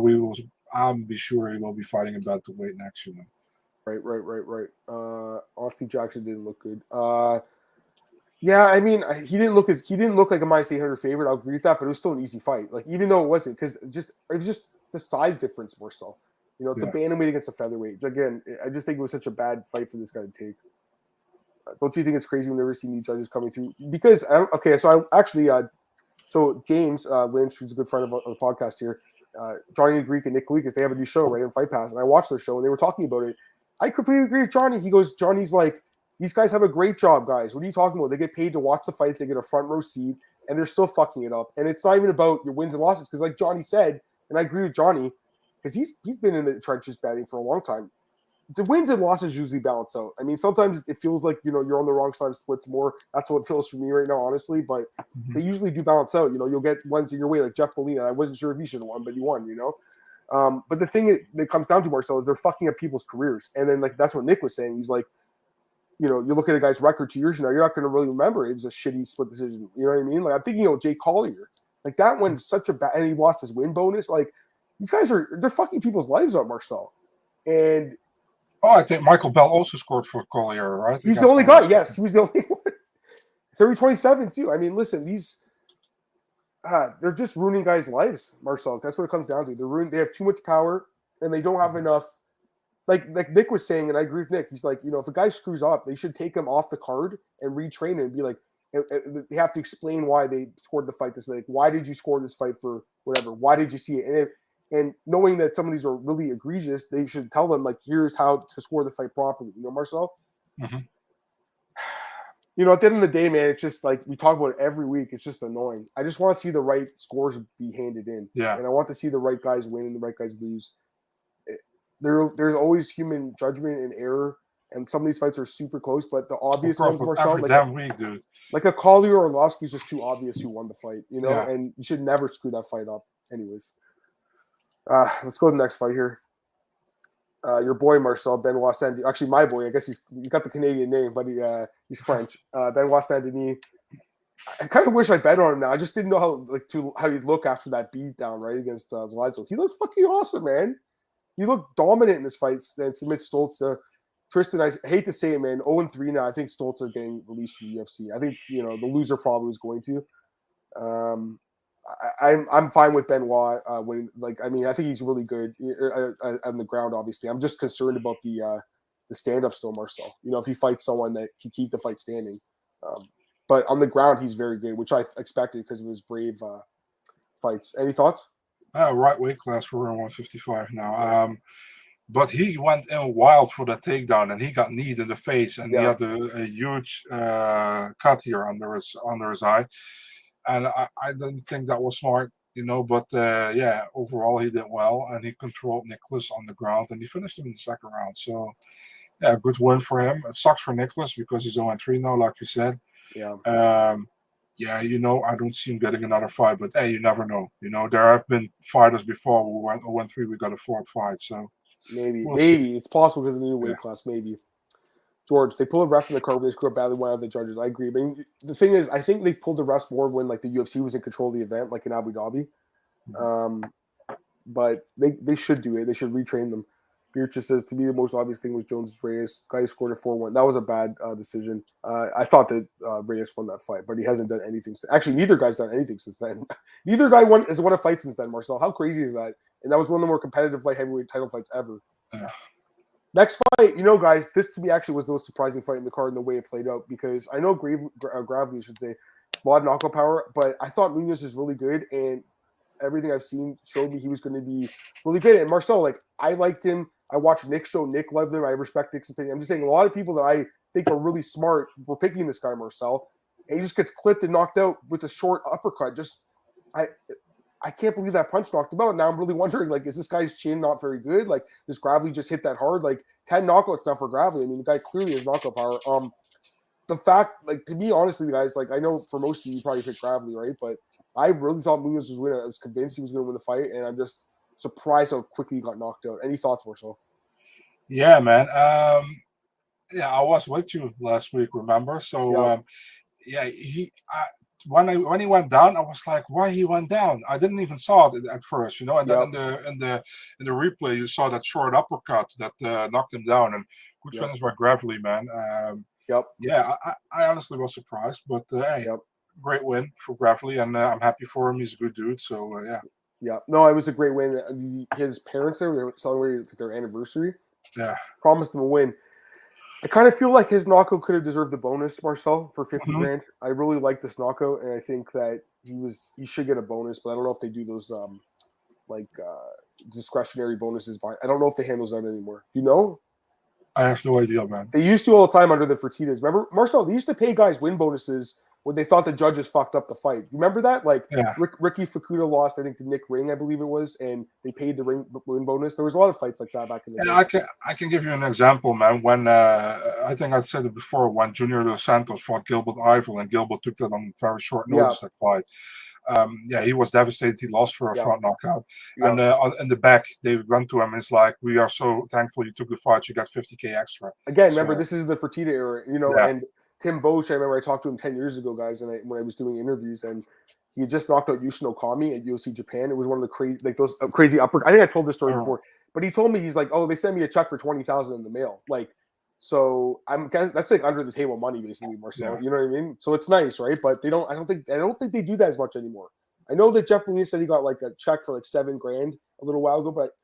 I'll be sure he will be fighting about the weight next. Right. Honestly, Jackson didn't look good. I mean, he didn't look like a minus 800 favorite. I'll agree with that, but it was still an easy fight. Like, even though it wasn't, because it was just the size difference more so. It's a bantamweight against a featherweight. Again, I just think it was such a bad fight for this guy to take. Don't you think it's crazy we've never seen new judges coming through? Because so James Lynch, who's a good friend of the podcast here, Johnny the Greek and Nick Kalikas, they have a new show right on Fight Pass, and I watched their show and they were talking about it. I completely agree with Johnny. He goes, Johnny's like, These guys have a great job, guys. What are you talking about? They get paid to watch the fights. They get a front row seat, and they're still fucking it up. And it's not even about your wins and losses, because like Johnny said, and I agree with Johnny, because he's been in the trenches batting for a long time. The wins and losses usually balance out. I mean, sometimes it feels like, you're on the wrong side of splits more. That's what it feels for me right now, honestly. But they usually do balance out. You'll get ones in your way, like Jeff Molina. I wasn't sure if he should have won, but he won, But the thing that comes down to, Marcel, is they're fucking up people's careers. And then, like, that's what Nick was saying. He's like, you look at a guy's record 2 years from now, you're not going to really remember it was a shitty split decision. You know what I mean? Like, I'm thinking, Jay Collier. Like, that one's such a bad – and he lost his win bonus. Like, these guys they're fucking people's lives up, Marcel. And – I think Michael Bell also scored for Collier, right? He's the only guy. Yes, he was the only one. 30-27 too. I mean, listen, these they're just ruining guys' lives, Marcel. That's what it comes down to. They have too much power, and they don't have enough. Like Nick was saying, and I agree with Nick. He's like, if a guy screws up, they should take him off the card and retrain him and be like, they have to explain why they scored the fight this way. Like, why did you score this fight for whatever? Why did you see it? And knowing that some of these are really egregious, they should tell them, like, here's how to score the fight properly. Marcel? Mm-hmm. At the end of the day, man, it's just like we talk about it every week. It's just annoying. I just want to see the right scores be handed in. Yeah. And I want to see the right guys win and the right guys lose. There's always human judgment and error. And some of these fights are super close, but the obvious ones, Marcel, every damn week, dude. Like a Collier or Arlovsky is just too obvious who won the fight, Yeah. And you should never screw that fight up anyways. Let's go to the next fight here. Your boy Marcel, Benoit Saint-Denis. Actually, my boy. I guess he got the Canadian name, but he's French. Benoit Saint-Denis. I kind of wish I bet on him now. I just didn't know how he'd look after that beat down right against Zlizzo. He looked fucking awesome, man. He looked dominant in this fight. Then submits Stoltz. Tristan, I hate to say it, man. 0-3 now. I think Stoltz is getting released from the UFC. I think the loser probably is going to. I'm fine with Benoit. I think he's really good on the ground. Obviously, I'm just concerned about the stand up still, Marcel. If he fights someone that can keep the fight standing, but on the ground he's very good, which I expected because of his brave fights. Any thoughts? Right weight class, we're in 155 now. But he went in wild for the takedown, and he got kneed in the face, and he had a huge cut here under his eye. And I didn't think that was smart, but overall he did well, and he controlled Nicholas on the ground, and he finished him in the second round. So, good win for him. It sucks for Nicholas because he's 0-3 now, like you said. Yeah. I don't see him getting another fight, but hey, you never know. There have been fighters before who went 0-3, we got a fourth fight, so. Maybe it's possible because of the new weight class, maybe. George, they pulled a ref from the card when they screwed up badly one of the judges. I agree. But the thing is, I think they pulled the refs more when like the UFC was in control of the event, like in Abu Dhabi. But they should do it. They should retrain them. Beatrice says, to me, the most obvious thing was Jones' Reyes. Guy scored a 4-1. That was a bad decision. I thought that Reyes won that fight, but he hasn't done anything. Actually, neither guy's done anything since then. Neither guy has won a fight since then, Marcel. How crazy is that? And that was one of the more competitive light heavyweight title fights ever. Yeah. Next fight, guys, this to me actually was the most surprising fight in the card in the way it played out, because I know Gravely, I should say, a lot of knockout power, but I thought Munoz was really good, and everything I've seen showed me he was going to be really good. And Marcel, I liked him. I watched Nick's show. Nick loved him. I respect Nick's opinion. I'm just saying a lot of people that I think are really smart were picking this guy, Marcel, and he just gets clipped and knocked out with a short uppercut. I can't believe that punch knocked him out. Now I'm really wondering, is this guy's chin not very good? Does Gravely just hit that hard? 10 knockouts now for Gravely. I mean, the guy clearly has knockout power. The fact, to me, honestly, guys, I know for most of you probably picked Gravely, right? But I really thought Munoz was winning. I was convinced he was going to win the fight, and I'm just surprised how quickly he got knocked out. Any thoughts, Marcel? Yeah, man. I was with you last week, remember? So, when he went down, I was like, why he went down? I didn't even saw it at first, and then in the replay you saw that short uppercut that knocked him down, and good finish by Gravely, man. I honestly was surprised, but great win for Gravely, and I'm happy for him. He's a good dude, so Yeah, no, it was a great win. His parents they were celebrating their anniversary. Yeah, promised him a win. I kind of feel like his knockout could have deserved the bonus, Marcel, for 50 grand. I really like this knockout, and I think that he should get a bonus, but I don't know if they do those discretionary bonuses. I don't know if they handle that anymore. You know? I have no idea, man. They used to all the time under the Fertitas. Remember, Marcel, they used to pay guys win bonuses when they thought the judges fucked up the fight. You remember that? Like, Ricky Fukuda lost, I think, to Nick Ring, I believe it was, and they paid the win bonus. There was a lot of fights like that back in the day. I can give you an example, man. When I think I said it before, when Junior Dos Santos fought Gilbert Eiffel, and Gilbert took that on very short notice, that fight. He was devastated. He lost for a front knockout. And in the back, they went to him. It's like, we are so thankful you took the fight. You got $50K extra. Again, remember, this is the Fertitta era, and Tim Bosch, I remember I talked to him 10 years ago, guys, and when I was doing interviews, and he had just knocked out Yushin Okami at UFC Japan. It was one of the crazy, like those crazy upward. I think I told this story before, but he told me, he's like, oh, they sent me a check for $20,000 in the mail. Like, so that's like under the table money, basically, Marcel. You know what I mean? So it's nice, right? But I don't think they do that as much anymore. I know that Jeff Molina said he got like a check for like $7,000 a little while ago, but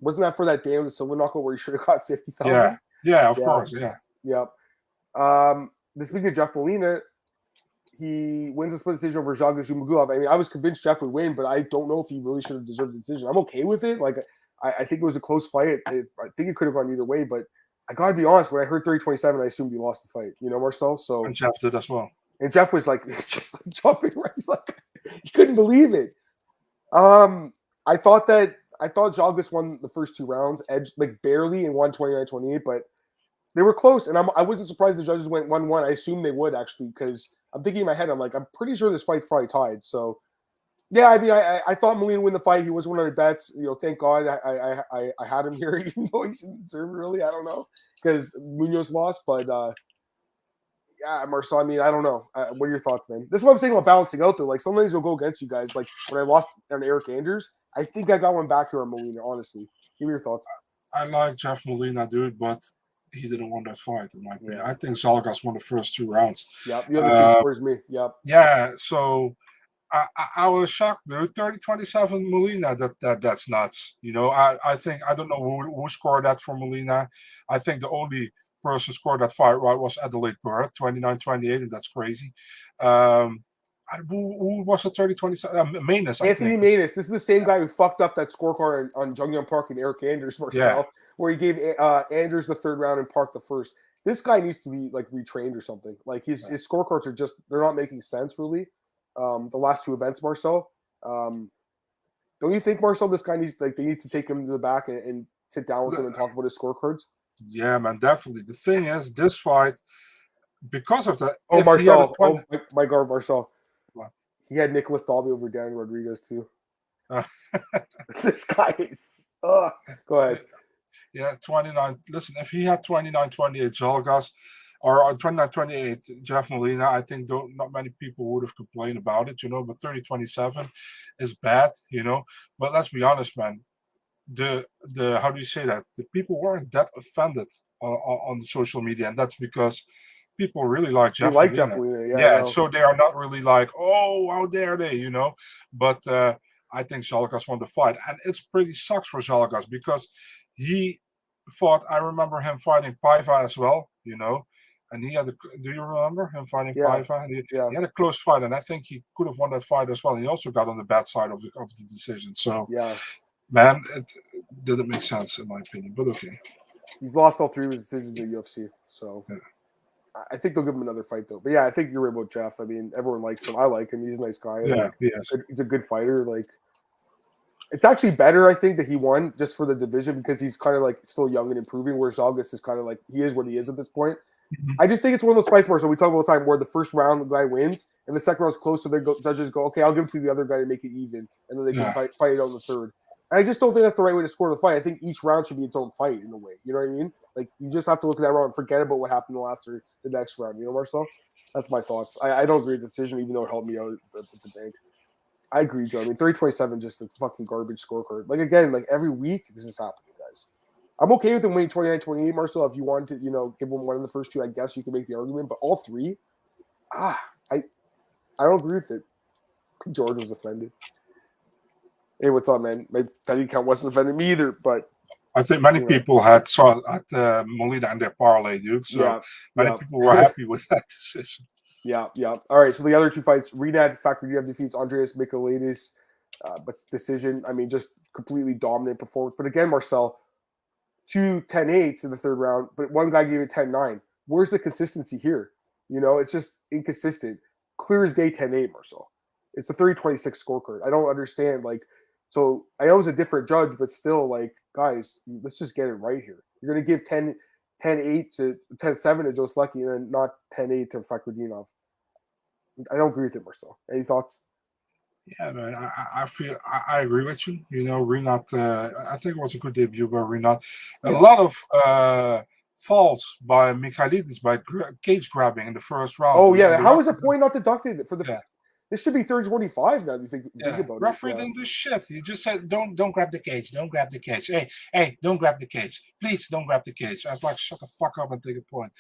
wasn't that for that damn silver knockout where he should have got $50,000? Yeah, of course, Speaking of Jeff Molina, he wins a split decision over Zhalgas Zhumagulov. I mean, I was convinced Jeff would win, but I don't know if he really should have deserved the decision. I'm okay with it. Like, I think it was a close fight. I think it could have gone either way, but I got to be honest. When I heard 30-27, I assumed he lost the fight. You know, Marcel? So, and Jeff did as well. And Jeff was like, it's just like jumping right. He's like, he couldn't believe it. I thought Zhalgas won the first 2 rounds, edged like barely, and won 29-28, but they were close, and I wasn't surprised the judges went 1-1. I assumed they would, actually, because I'm thinking in my head, I'm like, I'm pretty sure this fight's probably tied. So, yeah, I mean, I thought Molina would win the fight. He was one of the bets. You know, thank God I had him here, even though he didn't deserve it, really. I don't know, because Munoz lost. But, yeah, Marcel, I mean, I don't know. What are your thoughts, man? This is what I'm saying about balancing out, though. Like, sometimes you'll go against you guys. Like, when I lost on Eric Anders, I think I got one back here on Molina, honestly. Give me your thoughts. I like Jeff Molina, dude, but he didn't win that fight, in my opinion. I think Zhalgas won the first 2 rounds. Yep, the other 2 scores me. Yep. Yeah, so I was shocked, dude. 30-27 Molina, that's nuts. You know, I think, I don't know who scored that for Molina. I think the only person who scored that fight was Adelaide Burr, 29-28, and that's crazy. Who was the 30-27? Manus, Anthony Manus. This is the same guy who fucked up that scorecard on Jungyeon Park and Eric Anders, Marcel, where he gave Anders the 3rd round and Park the 1st. This guy needs to be like retrained or something. Like his scorecards are they're not making sense, really. The last 2 events, Marcel. Don't you think, Marcel, this guy needs, like, they need to take him to the back and sit down with him and talk about his scorecards? Yeah, man, definitely. The thing is, this fight, because of that. Oh, Marcel. My guard, Marcel. What? He had Nicholas Dalby over Danny Rodriguez, too. This guy is. Go ahead. Yeah, 29. Listen, if he had 29-28 Zhalgas or 29-28 Jeff Molina, I think not many people would have complained about it, you know. But 30-27 is bad, you know. But let's be honest, man. The how do you say that? The people weren't that offended on social media, and that's because people really like Jeff Molina. Jeff Molina, yeah. So they are not really like, oh, how dare they, you know. But I think Zhalgas won the fight, and it's pretty sucks for Zhalgas because he fought. I remember him fighting Paiva as well, you know. And he had do you remember him fighting Paiva? And he had a close fight, and I think he could have won that fight as well. And he also got on the bad side of the decision. So man, it didn't make sense in my opinion, but okay. He's lost all 3 of his decisions in the UFC, so I think they'll give him another fight, though. But yeah, I think you're right about Jeff. I mean, everyone likes him. I like him. He's a nice guy. Yeah, yes. He's a good fighter. Like, it's actually better, I think, that he won just for the division because he's kind of like still young and improving, whereas Zhalgas is kind of like he is what he is at this point. Mm-hmm. I just think it's one of those fights where we talk all the time where the first round the guy wins and the second round's close, so judges go, okay, I'll give it to the other guy to make it even, and then they can fight it out in the 3rd. And I just don't think that's the right way to score the fight. I think each round should be its own fight in a way. You know what I mean? Like, you just have to look at that round and forget about what happened in the last or the next round. You know, Marcel? That's my thoughts. I don't agree with the decision, even though it helped me out at the bank. I agree, Joe. I mean, 30-27, just a fucking garbage scorecard. Like, again, like every week, this is happening, guys. I'm okay with him winning 29-28, Marcel. If you wanted to, you know, give him one of the first 2, I guess you could make the argument. But all 3, I don't agree with it. George was offended. Hey, what's up, man? My petty account wasn't offending me either, but I think many people had Molina and their parlay, dude. So many people were happy with that decision. Yeah. All right, so the other 2 fights, Renat Fakhrizadiev defeats Andreas Michailidis, but decision. I mean, just completely dominant performance. But again, Marcel, two 10-8s in the third round, but one guy gave it 10-9. Where's the consistency here? It's just inconsistent. Clear as day 10-8, Marcel. It's a 30-26 scorecard. I don't understand. So I know it was a different judge, but still, guys, let's just get it right here. You're going to give 10-8 to 10-7 to Joe Slecki and then not 10-8 to Fakhretdinov. I don't agree with it, Marcel. Any thoughts? Yeah, man, I feel I agree with you. Rinat, I think it was a good debut by Rinat. A lot of faults by Michailidis by cage grabbing in the first round. Oh, yeah. How is a point not deducted for the? Yeah. This should be 30-25 now. You think about referee didn't do shit. He just said, "Don't grab the cage. Don't grab the cage. Hey, don't grab the cage. Please don't grab the cage." I was like, "Shut the fuck up and take a point."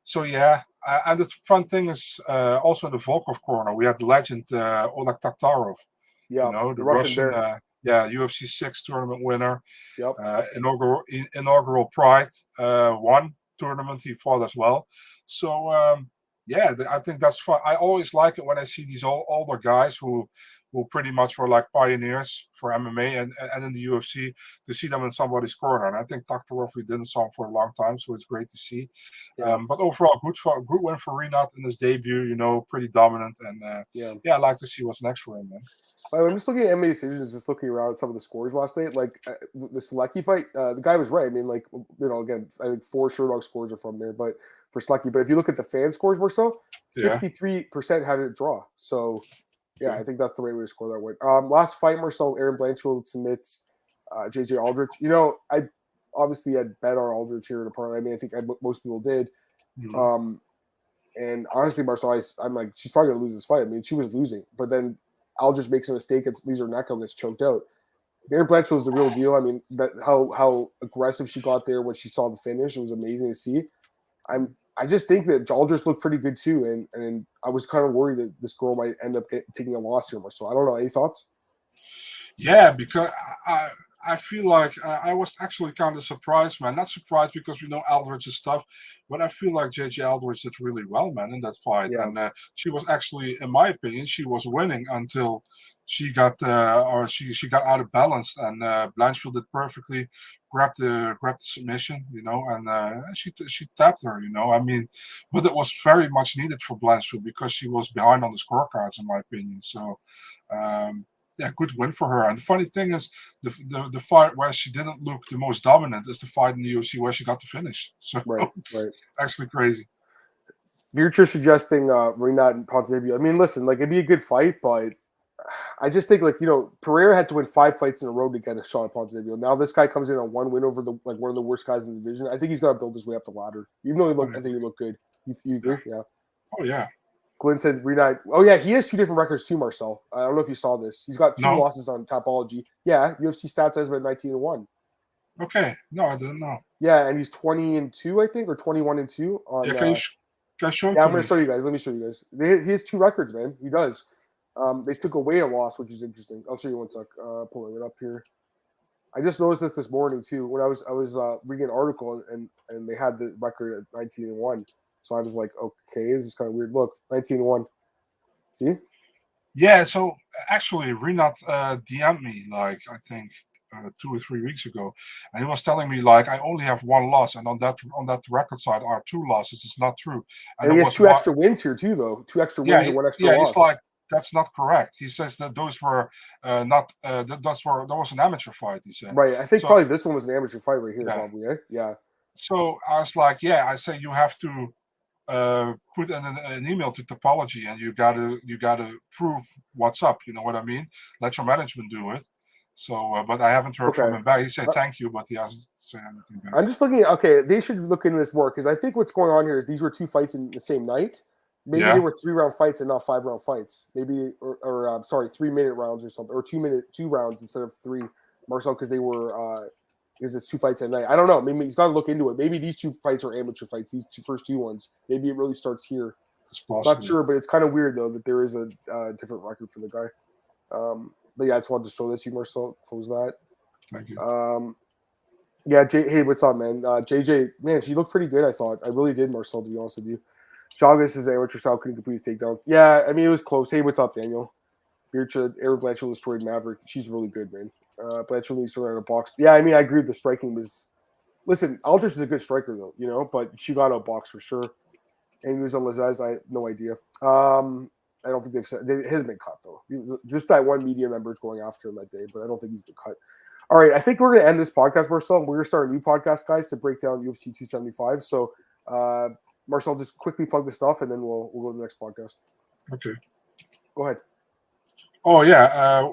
So yeah, and the fun thing is also in the Volkov corner we had the legend Oleg Taktarov. Yeah, the Russian UFC 6 tournament winner. Yep. Inaugural Pride 1 tournament he fought as well. So I think that's fun. I always like it when I see these older guys who pretty much were like pioneers for MMA and in the UFC, to see them in somebody's corner. And I think Taktarov, we didn't saw him for a long time, so it's great to see. Yeah. But overall, good win for Rinat in his debut. Pretty dominant, and I like to see what's next for him, man. I'm just looking at MMA decisions, just looking around at some of the scores last night. The Selecki fight, the guy was right. I mean, again, I think 4 Sherdog scores are from there, but for Selecki. But if you look at the fan scores more so, 63% had it draw. So, yeah, I think that's the right way to score that one. Last fight, Marcel, Erin Blanchfield submits JJ Aldrich. I obviously had bet on Aldrich here in the parlay. I mean, I think most people did. Mm-hmm. And honestly, Marcel, I'm like, she's probably going to lose this fight. I mean, she was losing. But then Aldrich makes a mistake, leaves her neck out, gets choked out. Erin Blanchfield was the real deal. I mean, how aggressive she got there when she saw the finish. It was amazing to see. I just think that Aldrich looked pretty good too, and I was kind of worried that this girl might end up taking a loss here, Marcel. I don't know. Any thoughts? Yeah, because I feel like I was actually kind of surprised, man. Not surprised because we know Aldrich's stuff, but I feel like JJ Aldrich did really well, man, in that fight. Yeah. And she was actually, in my opinion, she was winning until she got she got out of balance, and Blanchfield did perfectly, grabbed the submission, and she tapped her, I mean, but it was very much needed for Blanchfield because she was behind on the scorecards, in my opinion. So. Good win for her. And the funny thing is, the fight where she didn't look the most dominant is the fight in the UFC where she got the finish. So it's actually crazy. You're just suggesting Rinat and Ponzinibbio. I mean, listen, it'd be a good fight, but I just think Pereira had to win 5 fights in a row to get a shot at Ponzinibbio. Now this guy comes in on 1 win over one of the worst guys in the division. I think he's got to build his way up the ladder. Even though I think he looked good. You agree? Yeah. Oh yeah. Glenn said Rinat. Oh yeah, he has 2 different records too, Marcel. I don't know if you saw this. He's got 2 losses on Tapology. Yeah, UFC stats says about 19-1. Okay, no, I didn't know. Yeah, and he's 20-2, I think, or 21-2 on. Yeah, can you show? Yeah, I'm going to show you guys. Let me show you guys. He has 2 records, man. He does. They took away a loss, which is interesting. I'll show you one sec. Pulling it up here. I just noticed this morning too when I was reading an article and they had the record at 19-1. So I was like, okay, this is kind of weird. Look, 19-1. See? Yeah, so actually, Rinat DM'd me, I think 2 or 3 weeks ago, and he was telling me, I only have 1 loss, and on that record side are 2 losses. It's not true. And he has 2 extra wins here, too, though. 2 extra wins and 1 extra loss. Yeah, he's like, that's not correct. He says that those were not, that was an amateur fight, he said. Right, I think probably this one was an amateur fight right here, probably, eh? Yeah. So I was like, I say you have to put in an email to Topology, and you gotta prove what's up. You know what I mean? Let your management do it. So, but I haven't heard from him back. He said thank you, but he hasn't said anything back. I'm just looking at they should look into this more because I think what's going on here is these were 2 fights in the same night. Maybe they were 3-round fights and not 5-round fights. Maybe or 3-minute rounds or something, or 2 rounds instead of 3, Marcel, because they were because it's 2 fights at night. I don't know. Maybe he's got to look into it. Maybe these 2 fights are amateur fights. These first 2 ones. Maybe it really starts here. It's possible. Not sure, but it's kind of weird though that there is a different record for the guy. But yeah, I just wanted to show this to you, Marcel. Close that. Thank you. Yeah, hey, what's up, man? JJ, man, she looked pretty good. I thought. I really did, Marcel. To be honest with you, Chagas is amateur style, couldn't complete his takedowns. Yeah, I mean it was close. Hey, what's up, Daniel? Erin Blanchfield destroyed Maverick. She's really good, man. Blanchfield needs to run out of box. Yeah, I mean, I agree. The striking was. Listen, Aldrich is a good striker though, but she got outboxed for sure. And he was on Lazaz. I have no idea. I don't think they've said he hasn't been cut though. Just that one media member is going after him that day, but I don't think he's been cut. All right, I think we're going to end this podcast, Marcel. We're going to start a new podcast, guys, to break down UFC 275. So, Marcel, just quickly plug the stuff, and then we'll go to the next podcast. Okay. Go ahead. Oh yeah.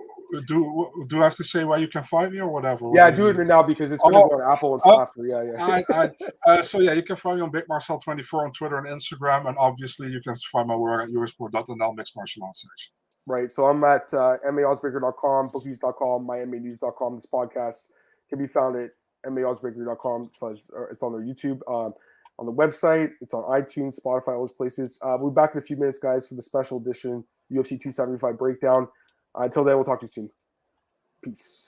Do I have to say where you can find me or whatever? Yeah, do it now because it's going to go on Apple and stuff. Yeah. So yeah, you can find me on Big Marcel 24 on Twitter and Instagram, and obviously you can find my work at eurosport.nl mixed martial arts section. Right. So I'm at MMAOddsbreaker.com, bookies.com, myMMAnews.com. This podcast can be found at MMAOddsbreaker.com. It's on their YouTube, on the website. It's on iTunes, Spotify, all those places. We'll be back in a few minutes, guys, for the special edition UFC 275 breakdown. Until then, we'll talk to you soon. Peace.